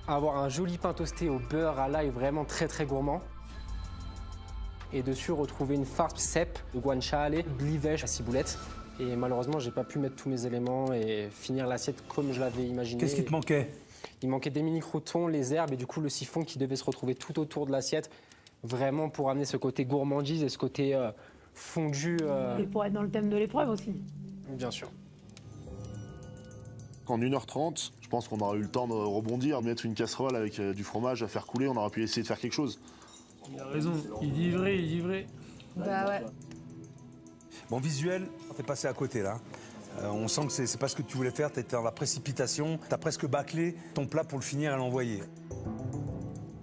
Avoir un joli pain toasté au beurre, à l'ail, vraiment très très gourmand. Et dessus, retrouver une farce cèpe de guanciale, de livèche à ciboulette. Et malheureusement, j'ai pas pu mettre tous mes éléments et finir l'assiette comme je l'avais imaginé. Qu'est-ce qui te manquait? Il manquait des mini-croutons, les herbes et du coup le siphon qui devait se retrouver tout autour de l'assiette. Vraiment pour amener ce côté gourmandise et ce côté fondu. Et pour être dans le thème de l'épreuve aussi. Bien sûr. En 1h30, je pense qu'on aura eu le temps de rebondir, mettre une casserole avec du fromage à faire couler, on aura pu essayer de faire quelque chose. Il a raison, il dit vrai. Bah ouais. Bon, visuel, t'es passé à côté là. On sent que c'est pas ce que tu voulais faire, t'étais dans la précipitation, t'as presque bâclé ton plat pour le finir et l'envoyer.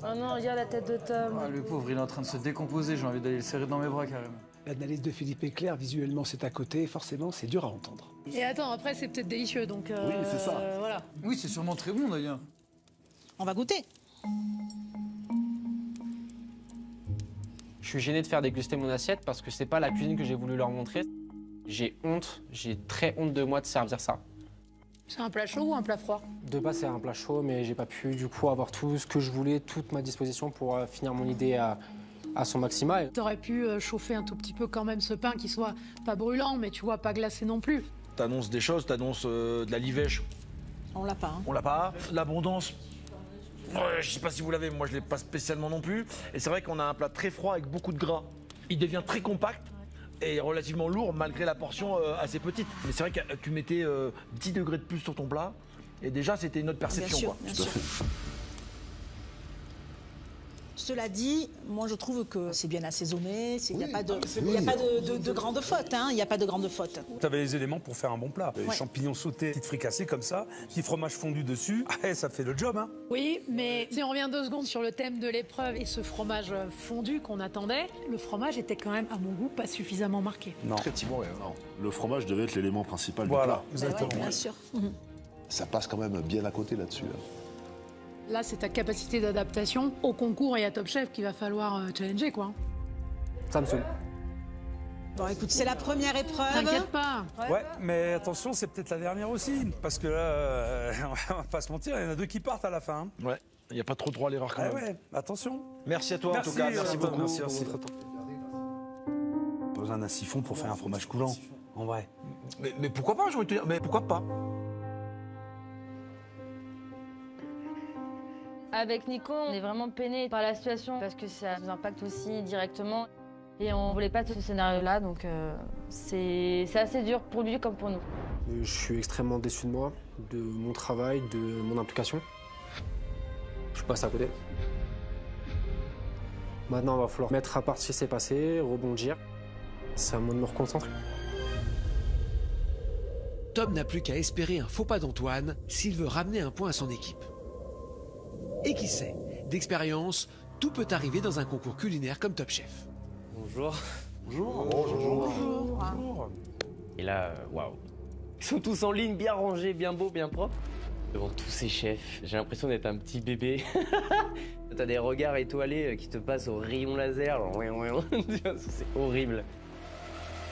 Oh non, regarde la tête de Tom. Ah, le pauvre, il est en train de se décomposer, j'ai envie d'aller le serrer dans mes bras carrément. L'analyse de Philippe est claire, visuellement c'est à côté, forcément c'est dur à entendre. Et attends, après c'est peut-être délicieux, donc Oui, c'est ça. voilà. Oui, c'est sûrement très bon d'ailleurs. On va goûter. Je suis gêné de faire déguster mon assiette parce que c'est pas la cuisine que j'ai voulu leur montrer. J'ai honte, j'ai très honte de moi de servir ça. C'est un plat chaud ou un plat froid? De base, c'est un plat chaud, mais j'ai pas pu du coup avoir tout ce que je voulais, toute ma disposition pour finir mon idée à son maximum. T'aurais pu chauffer un tout petit peu quand même ce pain qui soit pas brûlant, mais tu vois, pas glacé non plus. T'annonces des choses, t'annonces de la livèche. On l'a pas. Hein. On l'a pas. L'abondance. Je sais pas si vous l'avez, moi je l'ai pas spécialement non plus. Et c'est vrai qu'on a un plat très froid avec beaucoup de gras. Il devient très compact et relativement lourd malgré la portion assez petite. Mais c'est vrai que tu mettais 10 degrés de plus sur ton plat et déjà c'était une autre perception. Bien sûr, quoi. bien sûr. Cela dit, moi je trouve que c'est bien assaisonné, il n'y a pas de grande faute, hein, il n'y a pas de grande faute. Tu avais les éléments pour faire un bon plat. Les Ouais. champignons sautés, petites fricassées comme ça, petit fromage fondu dessus, ça fait le job. Hein. Oui, mais si on revient 2 secondes sur le thème de l'épreuve et ce fromage fondu qu'on attendait, le fromage était quand même, à mon goût, pas suffisamment marqué. Non. Effectivement, non. Le fromage devait être l'élément principal Voilà, du plat. Ouais, bien sûr. Ça passe quand même bien à côté là-dessus. Là. Là, c'est ta capacité d'adaptation au concours et à Top Chef qu'il va falloir challenger, quoi. Ça me saoule. Bon, écoute, c'est la première épreuve. T'inquiète pas. Ouais, mais attention, c'est peut-être la dernière aussi. Parce que là, on va pas se mentir, il y en a 2 qui partent à la fin. Hein. Ouais, il n'y a pas trop droit à l'erreur quand même. Ouais, attention. Merci à toi en tout cas, merci beaucoup. Merci. Pas besoin d'un siphon pour faire un fromage coulant, en vrai. Mais pourquoi pas, j'ai envie de te dire, mais pourquoi pas? Avec Nico, on est vraiment peiné par la situation parce que ça nous impacte aussi directement. Et on voulait pas de ce scénario-là, donc c'est assez dur pour lui comme pour nous. Je suis extrêmement déçu de moi, de mon travail, de mon implication. Je passe à côté. Maintenant, il va falloir mettre à part ce qui s'est passé, rebondir. C'est à moi de me reconcentrer. Tom n'a plus qu'à espérer un faux pas d'Antoine s'il veut ramener un point à son équipe. Et qui sait, d'expérience, tout peut arriver dans un concours culinaire comme Top Chef. Bonjour. Bonjour. Et là, waouh. Ils sont tous en ligne, bien rangés, bien beaux, bien propres. Devant tous ces chefs, j'ai l'impression d'être un petit bébé. T'as des regards étoilés qui te passent au rayon laser. C'est horrible.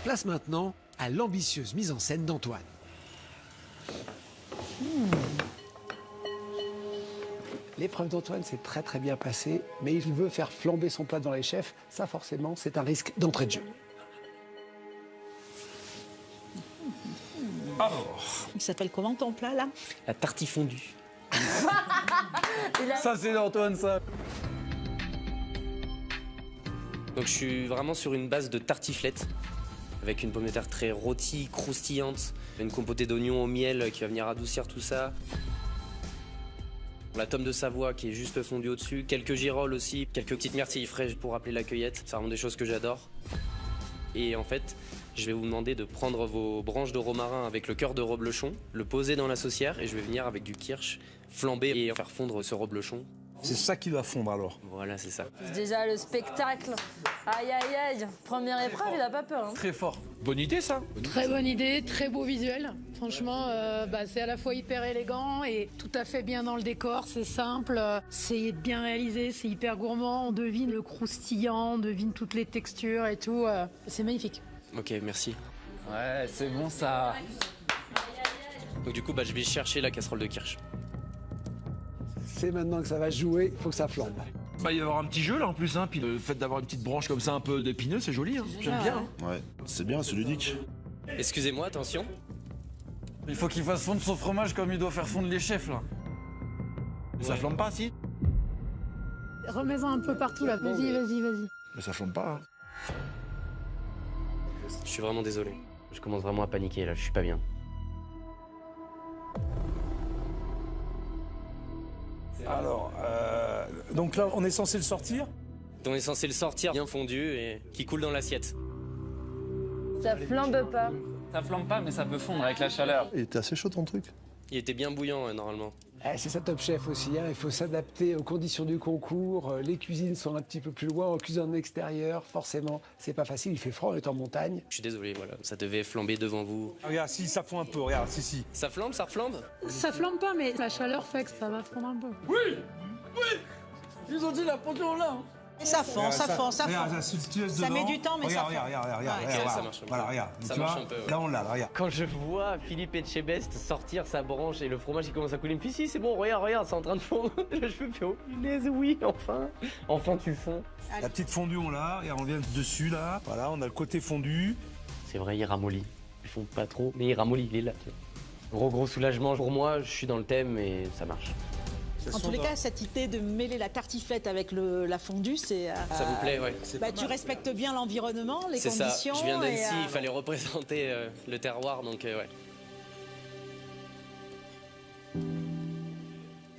Place maintenant à l'ambitieuse mise en scène d'Antoine. L'épreuve d'Antoine s'est très bien passée, mais il veut faire flamber son plat dans les chefs. Ça, forcément, c'est un risque d'entrée de jeu. Il s'appelle comment ton plat là? La tartifondue. Ça, c'est d'Antoine, ça. Donc je suis vraiment sur une base de tartiflette, avec une pomme de terre très rôtie, croustillante, une compotée d'oignons au miel qui va venir adoucir tout ça. La tome de Savoie qui est juste fondue au-dessus, quelques girolles aussi, quelques petites myrtilles fraîches pour rappeler la cueillette. C'est vraiment des choses que j'adore. Et en fait, je vais vous demander de prendre vos branches de romarin avec le cœur de reblochon, le poser dans la saucière et je vais venir avec du kirsch flamber et faire fondre ce reblochon. C'est ça qui va fondre alors. Voilà, c'est ça. Déjà le spectacle. Aïe aïe aïe. Première épreuve, il a pas peur. Hein. Très fort. Bonne idée ça. Très bonne idée, très beau visuel. Franchement, c'est à la fois hyper élégant et tout à fait bien dans le décor. C'est simple, c'est bien réalisé, c'est hyper gourmand. On devine le croustillant, on devine toutes les textures et tout. C'est magnifique. Ok, merci. Ouais, c'est bon ça. Donc du coup, je vais chercher la casserole de kirsch. C'est maintenant que ça va jouer, il faut que ça flambe. Il va y avoir un petit jeu là en plus, hein. Puis le fait d'avoir une petite branche comme ça un peu d'épineux, c'est joli. Hein. J'aime bien. Hein. Ouais, c'est bien, c'est ludique. Excusez-moi, attention. Il faut qu'il fasse fondre son fromage comme il doit faire fondre les chefs, là. Ça flambe pas, si? Remets-en un peu partout là. Vas-y. Mais ça flambe pas. Hein. Je suis vraiment désolé. Je commence vraiment à paniquer là, je suis pas bien. Alors, donc là, on est censé le sortir? On est censé le sortir bien fondu et qui coule dans l'assiette. Ça flambe pas. Ça flambe pas, mais ça peut fondre avec la chaleur. Il était assez chaud ton truc. Il était bien bouillant normalement. C'est ça Top Chef aussi, hein. Il faut s'adapter aux conditions du concours. Les cuisines sont un petit peu plus loin, en cuisine en extérieur, forcément, c'est pas facile, il fait froid, on est en montagne. Je suis désolé, voilà, ça devait flamber devant vous. Regarde, si ça fond un peu, regarde, si. Ça flambe, ça reflambe? Ça flambe pas, mais la chaleur fait que ça va fondre un peu. Oui. Ils ont dit la ponction là. Et ça fond. Regarde, la subtileuse Ça devant. met du temps, mais ça fond. Regarde, ça marche un peu. Voilà, regarde. Ça Tu marche vois, un peu, ouais. Là, on l'a, regarde. Quand je vois Philippe Etchebest sortir sa branche et le fromage qui commence à couler, il me fait si, c'est bon, regarde, c'est en train de fondre. Je me fais oh punaise, oui, enfin tu fonds. La petite fondue, on l'a, et on vient dessus là. Voilà, on a le côté fondu. C'est vrai, il ramollit. Il fond pas trop, mais il ramollit, il est là. Gros soulagement pour moi, je suis dans le thème et ça marche. En tous les cas, cette idée de mêler la tartiflette avec la fondue, c'est... Ça vous plaît, ouais. Tu respectes bien l'environnement, les conditions. C'est ça, je viens d'Annecy, il fallait représenter le terroir, donc ouais.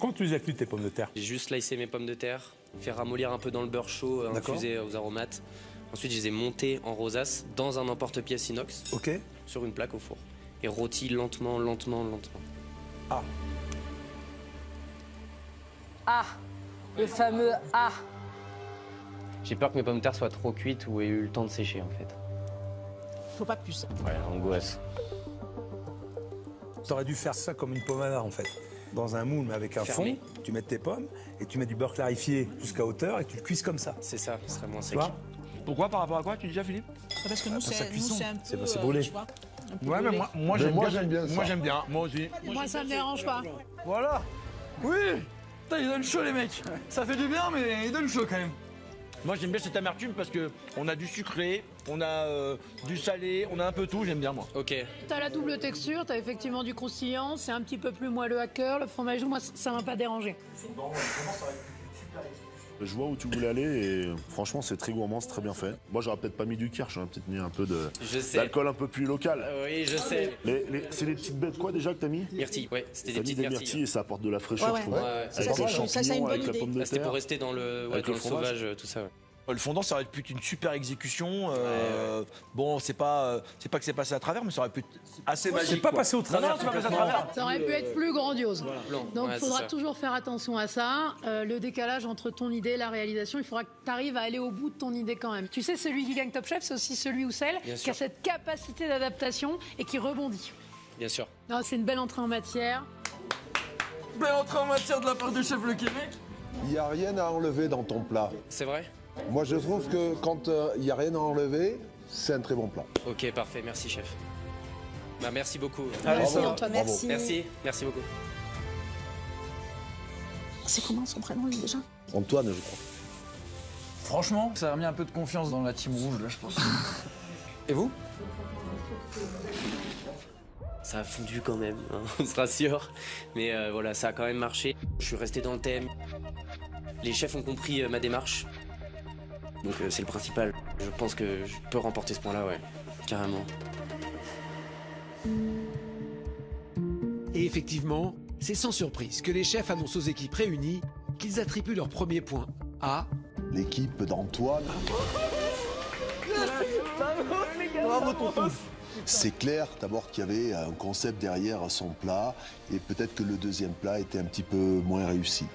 Comment tu les as cuites tes pommes de terre? J'ai juste slicé mes pommes de terre, fait ramollir un peu dans le beurre chaud, infusé aux aromates. Ensuite, je les ai montées en rosace dans un emporte-pièce inox, sur une plaque au four. Et rôti lentement. Ah. Ah, le fameux ah. J'ai peur que mes pommes de terre soient trop cuites ou aient eu le temps de sécher en fait. Faut pas plus. Ouais, angoisse. T'aurais dû faire ça comme une pommade en fait. Dans un moule mais avec un fond, tu mets tes pommes et tu mets du beurre clarifié jusqu'à hauteur et tu le cuises comme ça. C'est ça, ce serait moins sec. Pourquoi? Par rapport à quoi, tu dis déjà, Philippe? Parce que nous, sa c'est cuisson. un peu. C'est brûlé. tu vois, un peu Ouais, mais brûlé. moi j'aime bien. Moi j'aime bien, moi aussi. Moi, ça me dérange pas. Voilà. Oui. Putain, ils donnent chaud les mecs. Ça fait du bien, mais ils donnent chaud quand même. Moi j'aime bien cette amertume parce que on a du sucré, on a du salé, on a un peu tout, j'aime bien moi. Ok. T'as la double texture, t'as effectivement du croustillant, c'est un petit peu plus moelleux à cœur. Le fromage doux, moi, ça m'a pas dérangé. Je vois où tu voulais aller et franchement c'est très gourmand, c'est très bien fait. Moi j'aurais peut-être pas mis du kirsch, j'aurais peut-être mis un peu d'alcool un peu plus local. Oui, je sais. C'est les petites bêtes quoi déjà que t'as mis? Myrtilles, ouais, c'était des T'as mis petites des myrtilles. myrtilles et ça apporte de la fraîcheur, Ouais, je trouve. ouais. Avec les champignons, ça, c'est une bonne avec la idée. pomme de C'était terre. pour rester dans le, Avec dans le le fromage. sauvage, tout ça. Ouais. Le fondant, ça aurait pu être une super exécution. Bon, c'est pas que c'est passé à travers, mais ça aurait pu être assez magique. C'est pas quoi. passé au travers. Non, c'est pas passé à travers. Ça aurait pu être plus grandiose. Blanc. Donc Ouais, il faudra c'est ça. toujours faire attention à ça. Le décalage entre ton idée et la réalisation, il faudra que tu arrives à aller au bout de ton idée quand même. Tu sais, celui qui gagne Top Chef, c'est aussi celui ou celle Bien qui sûr. a cette capacité d'adaptation et qui rebondit. Bien sûr. Non, c'est une belle entrée en matière. Belle entrée en matière de la part du chef Le Québec. Il n'y a rien à enlever dans ton plat. C'est vrai? Moi, je trouve que quand il n'y a rien à enlever, c'est un très bon plat. Ok, parfait, merci chef. Bah, merci beaucoup. Merci Antoine, Bravo. merci. Merci beaucoup. C'est comment son prénom lui, déjà? Antoine, je crois. Franchement, ça a remis un peu de confiance dans la team rouge là, je pense. Et vous? Ça a fondu quand même, hein, on se rassure. Mais voilà, ça a quand même marché. Je suis resté dans le thème. Les chefs ont compris ma démarche. Donc c'est le principal. Je pense que je peux remporter ce point-là, ouais. Carrément. Et effectivement, c'est sans surprise que les chefs annoncent aux équipes réunies qu'ils attribuent leur premier point à L'équipe d'Antoine. Bravo tonton. C'est clair d'abord qu'il y avait un concept derrière son plat et peut-être que le deuxième plat était un petit peu moins réussi.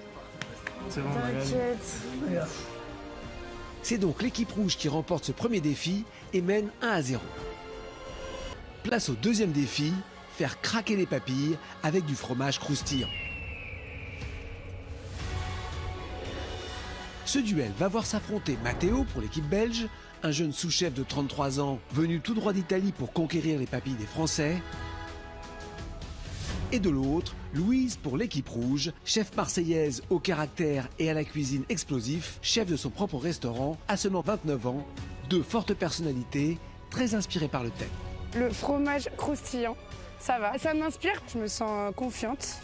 C'est bon, C'est donc l'équipe rouge qui remporte ce premier défi et mène 1-0. Place au deuxième défi, faire craquer les papilles avec du fromage croustillant. Ce duel va voir s'affronter Matteo pour l'équipe belge, un jeune sous-chef de 33 ans venu tout droit d'Italie pour conquérir les papilles des Français. Et de l'autre, Louise pour l'équipe rouge, chef marseillaise au caractère et à la cuisine explosif, chef de son propre restaurant à seulement 29 ans, deux fortes personnalités très inspirées par le thème. Le fromage croustillant, ça va, ça m'inspire, je me sens confiante.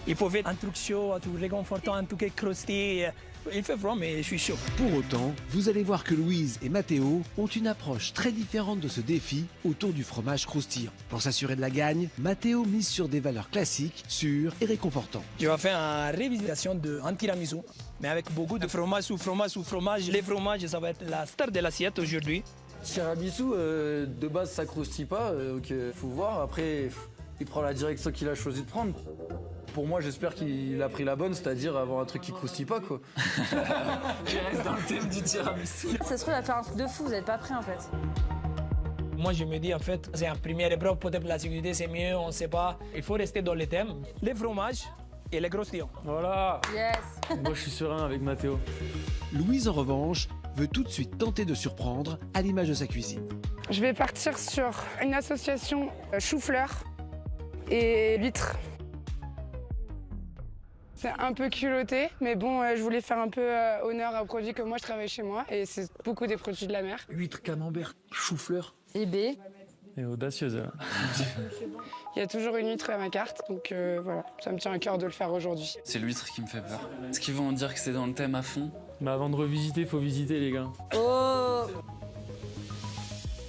Il faut faire un truc chaud, un truc réconfortant, un truc croustillant. Il fait froid, mais je suis chaud. Pour autant, vous allez voir que Louise et Matteo ont une approche très différente de ce défi autour du fromage croustillant. Pour s'assurer de la gagne, Matteo mise sur des valeurs classiques, sûres et réconfortantes. Je vais faire une révisitation d'un tiramisu, mais avec beaucoup de fromage sous fromage sous fromage. Les fromages, ça va être la star de l'assiette aujourd'hui. Tiramisu, de base ça croustille pas, donc faut voir. Après, il prend la direction qu'il a choisi de prendre. Pour moi, j'espère qu'il a pris la bonne, c'est-à-dire avoir un truc qui croustille pas, quoi. Je reste dans le thème du tiramisu. Ça se trouve, il va faire un truc de fou, vous n'êtes pas prêts en fait. Moi, je me dis, en fait, c'est un première épreuve, peut-être la sécurité, c'est mieux, on ne sait pas. Il faut rester dans le thème. Les fromages et les croustillants. Voilà. Yes. Moi, je suis serein avec Matteo. Louise, en revanche, veut tout de suite tenter de surprendre à l'image de sa cuisine. Je vais partir sur une association chou-fleur et huîtres. C'est un peu culotté, mais bon, je voulais faire un peu honneur aux produits que moi je travaille chez moi, et c'est beaucoup des produits de la mer. Huîtres, camembert, chou-fleur. Et B. Et audacieuse. Hein. Il y a toujours une huître à ma carte, donc voilà, ça me tient à cœur de le faire aujourd'hui. C'est l'huître qui me fait peur. Est-ce qu'ils vont dire que c'est dans le thème à fond? Mais avant de revisiter, faut visiter les gars. Oh.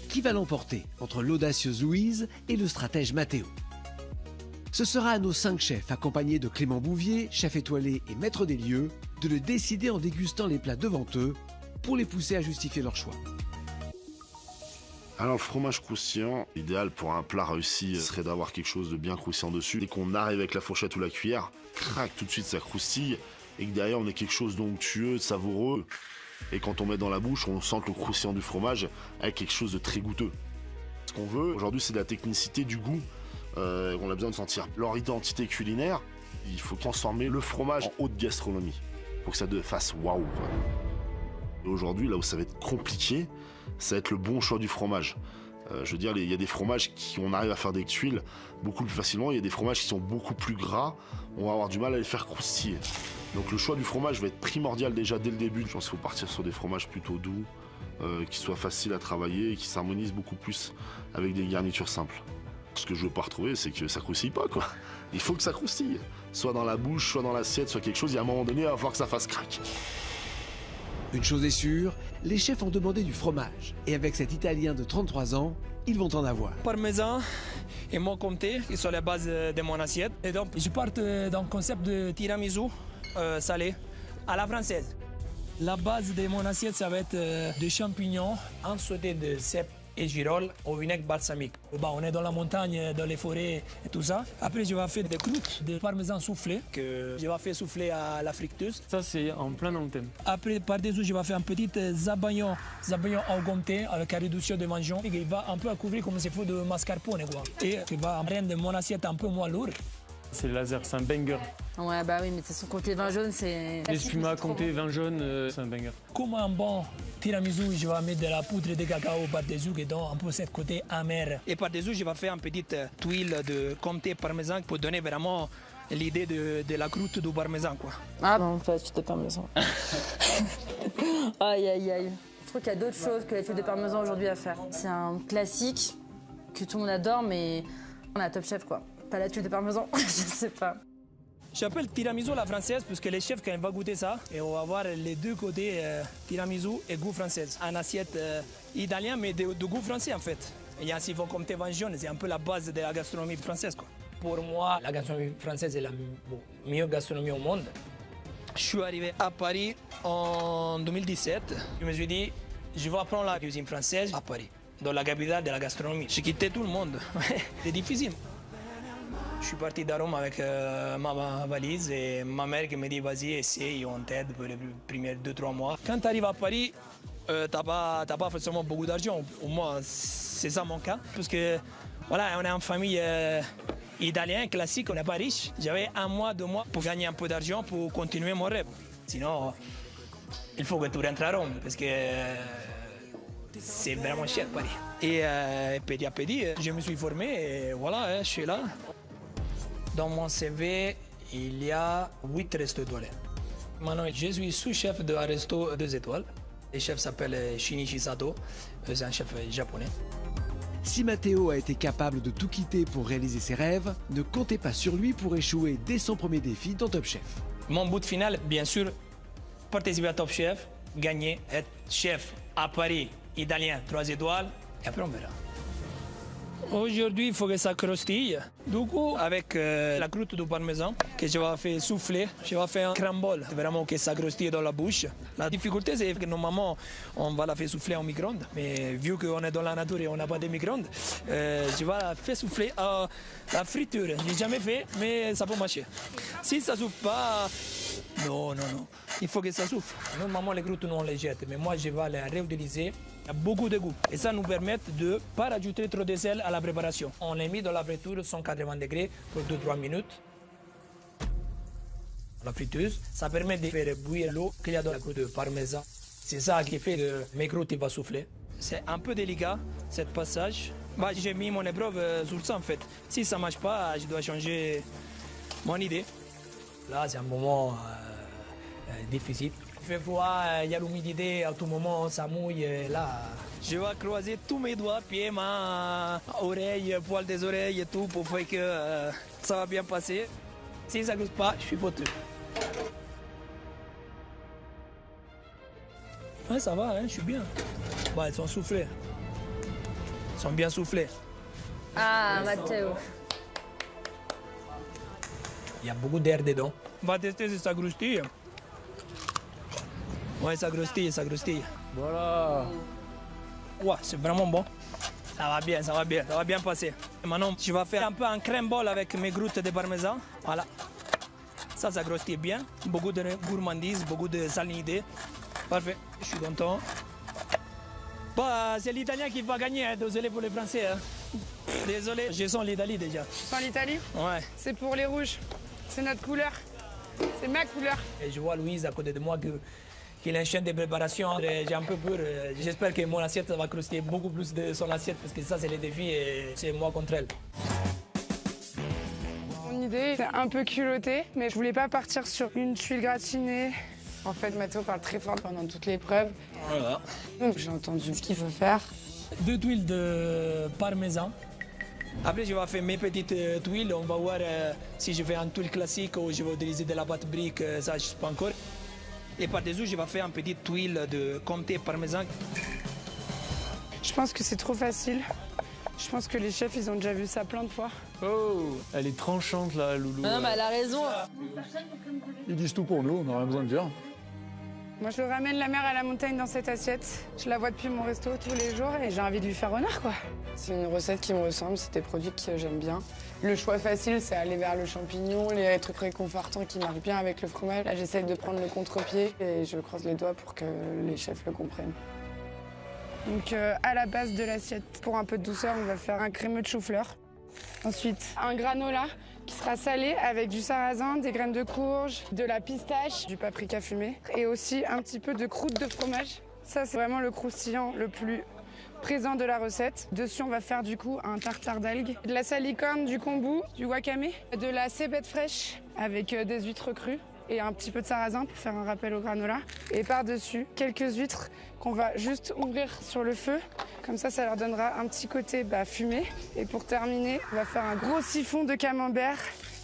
Qui va l'emporter entre l'audacieuse Louise et le stratège Matteo? Ce sera à nos 5 chefs, accompagnés de Clément Bouvier, chef étoilé et maître des lieux, de le décider en dégustant les plats devant eux pour les pousser à justifier leur choix. Alors le fromage croustillant, idéal pour un plat réussi serait d'avoir quelque chose de bien croustillant dessus. Dès qu'on arrive avec la fourchette ou la cuillère, crac, tout de suite ça croustille, et que derrière on ait quelque chose d'onctueux, de savoureux. Et quand on met dans la bouche, on sent que le croustillant du fromage a quelque chose de très goûteux. Ce qu'on veut aujourd'hui, c'est de la technicité, du goût. On a besoin de sentir leur identité culinaire. Il faut transformer le fromage en haute gastronomie pour que ça fasse waouh. Et aujourd'hui, là où ça va être compliqué, ça va être le bon choix du fromage. Je veux dire, il y a des fromages on arrive à faire des tuiles beaucoup plus facilement. Il y a des fromages qui sont beaucoup plus gras. On va avoir du mal à les faire croustiller. Donc le choix du fromage va être primordial déjà dès le début. Je pense qu'il faut partir sur des fromages plutôt doux, qui soient faciles à travailler et qui s'harmonisent beaucoup plus avec des garnitures simples. Ce que je veux pas retrouver, c'est que ça croustille pas, quoi. Il faut que ça croustille. Soit dans la bouche, soit dans l'assiette, soit quelque chose. Il y a un moment donné, il va falloir que ça fasse crack. Une chose est sûre, les chefs ont demandé du fromage. Et avec cet Italien de 33 ans, ils vont en avoir. Parmesan et mon comté, qui sont la base de mon assiette. Et donc, je pars dans le concept de tiramisu salé à la française. La base de mon assiette, ça va être des champignons en sauté de cèpe et girolles au vinaigre balsamique. Bon, on est dans la montagne, dans les forêts et tout ça. Après, je vais faire des croûtes de parmesan soufflé que je vais faire souffler à la friteuse. Ça, c'est en plein dans le thème. Après, par-dessous, je vais faire un petit zabaion au comté avec la réduction de mangeon. Il va un peu couvrir comme s'il faut de mascarpone, quoi. Et qui va rendre mon assiette un peu moins lourde. C'est le laser, c'est un banger. Ouais, bah oui, mais de toute façon, comté vin jaune, c'est... L'espuma, comté vin jaune, c'est un banger. Comme un bon tiramisu, je vais mettre de la poudre de cacao par-dessus qui donne un peu ce côté amer. Et par-dessus, je vais faire une petite tuile de comté parmesan pour donner vraiment l'idée de la croûte du parmesan, quoi. Ah non, pas la tuile de parmesan. Aïe, aïe, aïe. Je trouve qu'il y a d'autres choses que la tuile de parmesan aujourd'hui à faire. C'est un classique que tout le monde adore, mais on a Top Chef, quoi. Pas la tuile de parmesan, je sais pas. J'appelle tiramisu la française parce que les chefs, quand ils vont goûter ça, et on va voir les deux côtés tiramisu et goût française. Un assiette italien, mais de goût français en fait. Il y a un siphon comté vin jaune, c'est un peu la base de la gastronomie française, quoi. Pour moi, la gastronomie française est la meilleure gastronomie au monde. Je suis arrivé à Paris en 2017. Je me suis dit, je vais apprendre la cuisine française à Paris, dans la capitale de la gastronomie. J'ai quitté tout le monde. C'est difficile. Je suis parti de Rome avec ma valise et ma mère qui me dit vas-y, essaye, on t'aide pour les premiers 2-3 mois. Quand tu arrives à Paris, t'as pas forcément beaucoup d'argent. Au moins, c'est ça mon cas. Parce que voilà, on est en famille italienne, classique, on n'est pas riche. J'avais 1 mois, 2 mois pour gagner un peu d'argent pour continuer mon rêve. Sinon, il faut que tu rentres à Rome parce que c'est vraiment cher Paris. Et petit à petit, je me suis formé et voilà, je suis là. Dans mon CV, il y a 8 restos étoilés. Maintenant, je suis sous-chef d'un resto 2 étoiles. Le chef s'appelle Shinichi Sato, c'est un chef japonais. Si Matteo a été capable de tout quitter pour réaliser ses rêves, ne comptez pas sur lui pour échouer dès son premier défi dans Top Chef. Mon but final, bien sûr, participer à Top Chef, gagner, être chef à Paris, italien, 3 étoiles, et après on verra. Aujourd'hui, il faut que ça croustille. Du coup, avec la croûte du parmesan que je vais faire souffler, je vais faire un crumble, vraiment que ça croustille dans la bouche. La difficulté, c'est que normalement, on va la faire souffler en micro-ondes. Mais vu qu'on est dans la nature et on n'a pas de micro-ondes, je vais la faire souffler à la friture. Je n'ai jamais fait, mais ça peut marcher. Si ça ne souffle pas, non. Il faut que ça souffle. Normalement, les croûtes, on les jette, mais moi, je vais les réutiliser. Il y a beaucoup de goût. Et ça nous permet de ne pas rajouter trop de sel à la préparation. On les met dans la friture 180 degrés pour 2-3 minutes. La friteuse, ça permet de faire bouillir l'eau qu'il y a dans la croûte de parmesan. C'est ça qui fait que mes croûtes vont souffler. C'est un peu délicat, ce passage. J'ai mis mon épreuve sur ça en fait. Si ça ne marche pas, je dois changer mon idée. Là, c'est un moment difficile. Il fait froid, il y a l'humidité, à tout moment ça mouille. Là, je vais croiser tous mes doigts, pieds, mains, oreilles, poils des oreilles et tout pour faire que ça va bien passer. Si ça ne glisse pas, je suis foutu. Ouais, ça va, hein, je suis bien. Bah, elles sont soufflées. Elles sont bien soufflées. Ah, Matteo. Il y a beaucoup d'air dedans. On va tester si ça croustille. Ouais, ça croustille. Voilà. Ouais, c'est vraiment bon. Ça va bien passer. Et maintenant, je vais faire un peu un crumble avec mes croûtes de parmesan. Voilà. Ça croustille bien. Beaucoup de gourmandise, beaucoup de salinité. Parfait, je suis content. Bah, c'est l'Italien qui va gagner, hein. Désolé pour les Français. Hein. Désolé, je sens l'Italie déjà. Tu sens l'Italie? Ouais. C'est pour les rouges. C'est notre couleur. C'est ma couleur. Et je vois Louise à côté de moi qu'il enchaîne des préparations. J'ai un peu peur. J'espère que mon assiette va croustiller beaucoup plus de son assiette parce que ça, c'est les défis et c'est moi contre elle. Mon idée, c'est un peu culotté, mais je voulais pas partir sur une tuile gratinée. En fait, Matteo parle très fort pendant toute l'épreuve. Voilà. Donc j'ai entendu ce qu'il faut faire. 2 tuiles de parmesan. Après, je vais faire mes petites tuiles. On va voir si je fais une tuile classique ou je vais utiliser de la pâte brique. Ça, je ne sais pas encore. Et par-dessus, je vais faire une petite tuile de comté parmesan. Je pense que c'est trop facile. Je pense que les chefs, ils ont déjà vu ça plein de fois. Oh, elle est tranchante là, Loulou. Non, mais elle a raison. Ils disent tout pour nous, on n'a rien besoin de dire. Moi, je le ramène la mer à la montagne dans cette assiette. Je la vois depuis mon resto tous les jours et j'ai envie de lui faire honneur, quoi. C'est une recette qui me ressemble, c'est des produits que j'aime bien. Le choix facile, c'est aller vers le champignon, les trucs réconfortants qui marchent bien avec le fromage. Là, j'essaie de prendre le contre-pied et je croise les doigts pour que les chefs le comprennent. Donc, à la base de l'assiette, pour un peu de douceur, on va faire un crémeux de chou-fleur. Ensuite, un granola qui sera salé avec du sarrasin, des graines de courge, de la pistache, du paprika fumé et aussi un petit peu de croûte de fromage. Ça, c'est vraiment le croustillant le plus présent de la recette. Dessus, on va faire du coup un tartare d'algues, de la salicorne, du kombu, du wakame, de la cébette fraîche avec des huîtres crues et un petit peu de sarrasin pour faire un rappel au granola. Et par-dessus, quelques huîtres qu'on va juste ouvrir sur le feu. Comme ça leur donnera un petit côté fumé. Et pour terminer, on va faire un gros siphon de camembert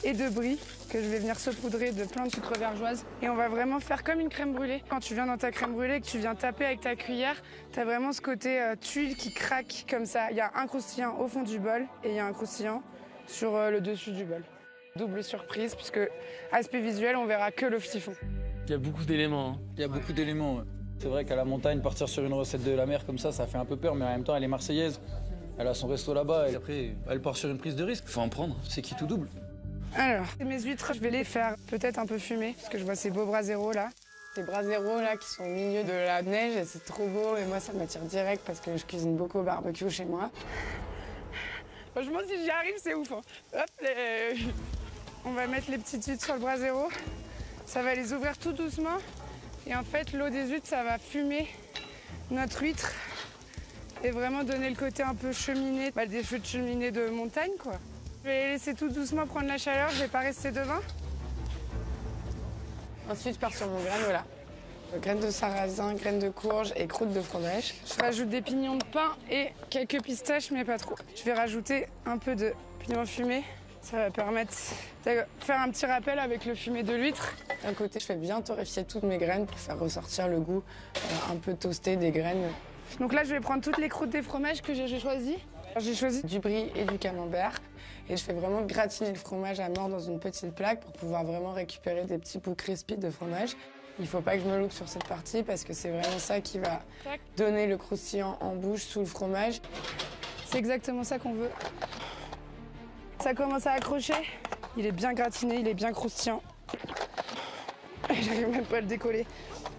et de brie que je vais venir saupoudrer de plein de sucre vergeoise. Et on va vraiment faire comme une crème brûlée. Quand tu viens dans ta crème brûlée, que tu viens taper avec ta cuillère, tu as vraiment ce côté tuile qui craque comme ça. Il y a un croustillant au fond du bol et il y a un croustillant sur le dessus du bol. Double surprise, puisque aspect visuel, on verra que le siphon. Il y a beaucoup d'éléments. Hein. Il y a beaucoup d'éléments, ouais. C'est vrai qu'à la montagne, partir sur une recette de la mer comme ça fait un peu peur, mais en même temps, elle est marseillaise. Elle a son resto là-bas et après, elle part sur une prise de risque. Faut en prendre. C'est qui tout double. Alors, mes huîtres, je vais les faire peut-être un peu fumées, parce que je vois ces beaux brasero là. Ces brasero là qui sont au milieu de la neige, et c'est trop beau et moi ça m'attire direct parce que je cuisine beaucoup au barbecue chez moi. Franchement, si j'y arrive, c'est ouf. Hein. Hop, on va mettre les petites huîtres sur le brasero. Ça va les ouvrir tout doucement. Et en fait, l'eau des huîtres, ça va fumer notre huître et vraiment donner le côté un peu cheminée, des feux de cheminée de montagne, quoi. Je vais les laisser tout doucement prendre la chaleur, je vais pas rester devant. Ensuite, je pars sur mon granola. Graines de sarrasin, graines de courge et croûte de fromage. Je rajoute des pignons de pain et quelques pistaches, mais pas trop. Je vais rajouter un peu de piment fumé. Ça va permettre de faire un petit rappel avec le fumé de l'huître. D'un côté, je fais bien torréfier toutes mes graines pour faire ressortir le goût un peu toasté des graines. Donc là, je vais prendre toutes les croûtes des fromages que j'ai choisies. J'ai choisi du brie et du camembert. Et je fais vraiment gratiner le fromage à mort dans une petite plaque pour pouvoir vraiment récupérer des petits bouts crispy de fromage. Il ne faut pas que je me loupe sur cette partie parce que c'est vraiment ça qui va donner le croustillant en bouche sous le fromage. C'est exactement ça qu'on veut. Ça commence à accrocher. Il est bien gratiné, il est bien croustillant. J'arrive même pas à le décoller.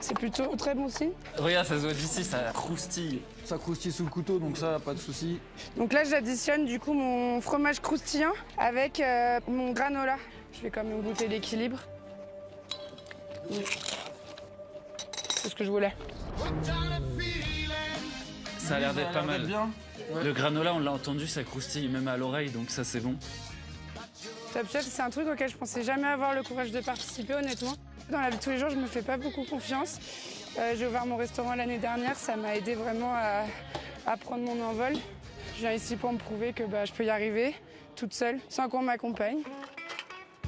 C'est plutôt très bon signe. Regarde, ça se voit d'ici, ça croustille. Ça croustille sous le couteau, donc ça, pas de souci. Donc là, j'additionne du coup mon fromage croustillant avec mon granola. Je vais quand même goûter l'équilibre. C'est ce que je voulais. Ça a l'air d'être pas mal. Bien. Ouais. Le granola, on l'a entendu, ça croustille même à l'oreille, donc ça c'est bon. Top Chef, c'est un truc auquel je pensais jamais avoir le courage de participer, honnêtement. Dans la vie de tous les jours, je me fais pas beaucoup confiance. J'ai ouvert mon restaurant l'année dernière, ça m'a aidé vraiment à prendre mon envol. Je viens ici pour me prouver que je peux y arriver, toute seule, sans qu'on m'accompagne.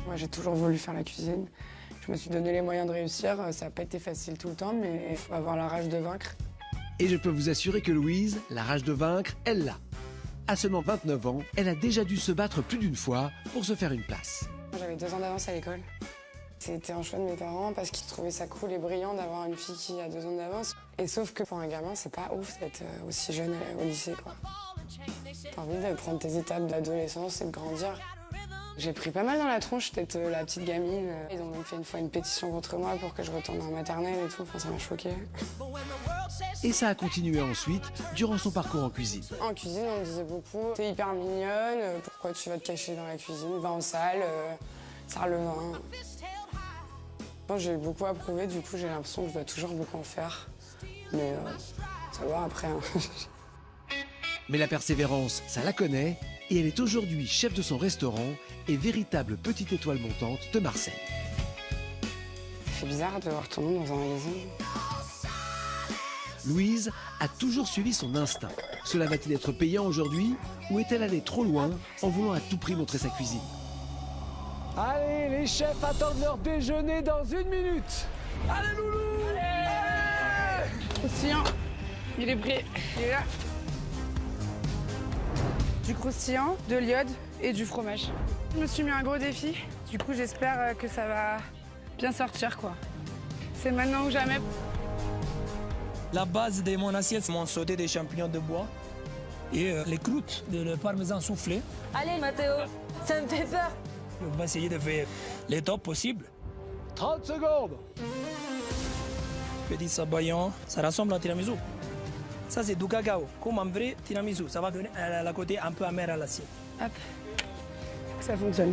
Moi, j'ai toujours voulu faire la cuisine. Je me suis donné les moyens de réussir. Ça n'a pas été facile tout le temps, mais il faut avoir la rage de vaincre. Et je peux vous assurer que Louise, la rage de vaincre, elle l'a. À seulement 29 ans, elle a déjà dû se battre plus d'une fois pour se faire une place. J'avais 2 ans d'avance à l'école. C'était un choix de mes parents parce qu'ils trouvaient ça cool et brillant d'avoir une fille qui a 2 ans d'avance. Et sauf que pour un gamin, c'est pas ouf d'être aussi jeune au lycée, quoi. T'as envie de prendre tes étapes d'adolescence et de grandir. J'ai pris pas mal dans la tronche, peut-être la petite gamine. Ils ont même fait une fois une pétition contre moi pour que je retourne en maternelle et tout. Enfin, ça m'a choquée. Et ça a continué ensuite, durant son parcours en cuisine. En cuisine, on me disait beaucoup, t'es hyper mignonne, pourquoi tu vas te cacher dans la cuisine? Va en salle, sers le vin. Moi, j'ai beaucoup approuvé, du coup, j'ai l'impression que je dois toujours beaucoup en faire. Mais ça va après. Hein. Mais la persévérance, ça la connaît, et elle est aujourd'hui chef de son restaurant et véritable petite étoile montante de Marseille. C'est bizarre de voir ton nom dans un magasin. Louise a toujours suivi son instinct. Cela va-t-il être payant aujourd'hui ou est-elle allée trop loin en voulant à tout prix montrer sa cuisine? Allez, les chefs attendent leur déjeuner dans 1 minute. Allez, loulou! Croustillant, il est prêt, il est là. Du croustillant, de l'iode et du fromage. Je me suis mis un gros défi, du coup j'espère que ça va bien sortir quoi. C'est maintenant ou jamais. La base de mon assiette, c'est mon sauté des champignons de bois et les croûtes de le parmesan soufflé. Allez Mathéo, ça me fait peur. On va essayer de faire les tops possibles. 30 secondes. Petit sabayon, ça ressemble à un tiramisu. Ça c'est du cacao, comme un vrai tiramisu. Ça va donner la côté un peu amer à l'assiette. Hop, ça fonctionne.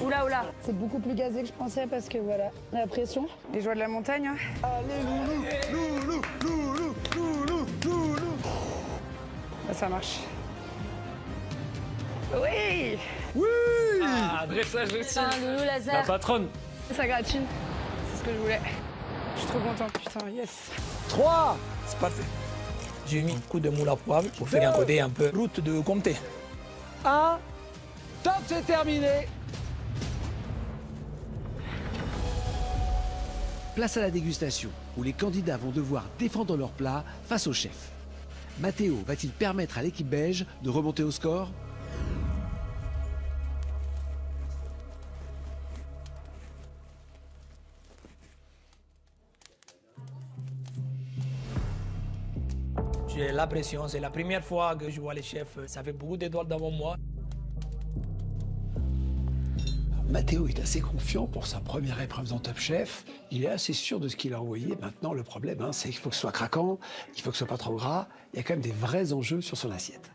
Oula, oula. C'est beaucoup plus gazé que je pensais parce que voilà, la pression. Les joies de la montagne. Hein. Allez, loulou, loulou, loulou, loulou, loulou. Là, ça marche. Oui! Oui! Ah, dressage aussi. Putain, loulou, laser. La patronne. Ça gratine. C'est ce que je voulais. Je suis trop contente, putain, yes. 3. C'est parfait. J'ai mis un coup de moule à poivre pour faire un côté un peu route de comté. 1. Top, c'est terminé. Place à la dégustation, où les candidats vont devoir défendre leur plat face au chef. Mathéo va-t-il permettre à l'équipe belge de remonter au score? J'ai la pression, c'est la première fois que je vois les chefs. Ça fait beaucoup d'étoiles devant moi. Mathéo est assez confiant pour sa première épreuve dans Top Chef. Il est assez sûr de ce qu'il a envoyé. Maintenant, le problème, c'est qu'il faut que ce soit craquant, il faut que ce soit pas trop gras. Il y a quand même des vrais enjeux sur son assiette.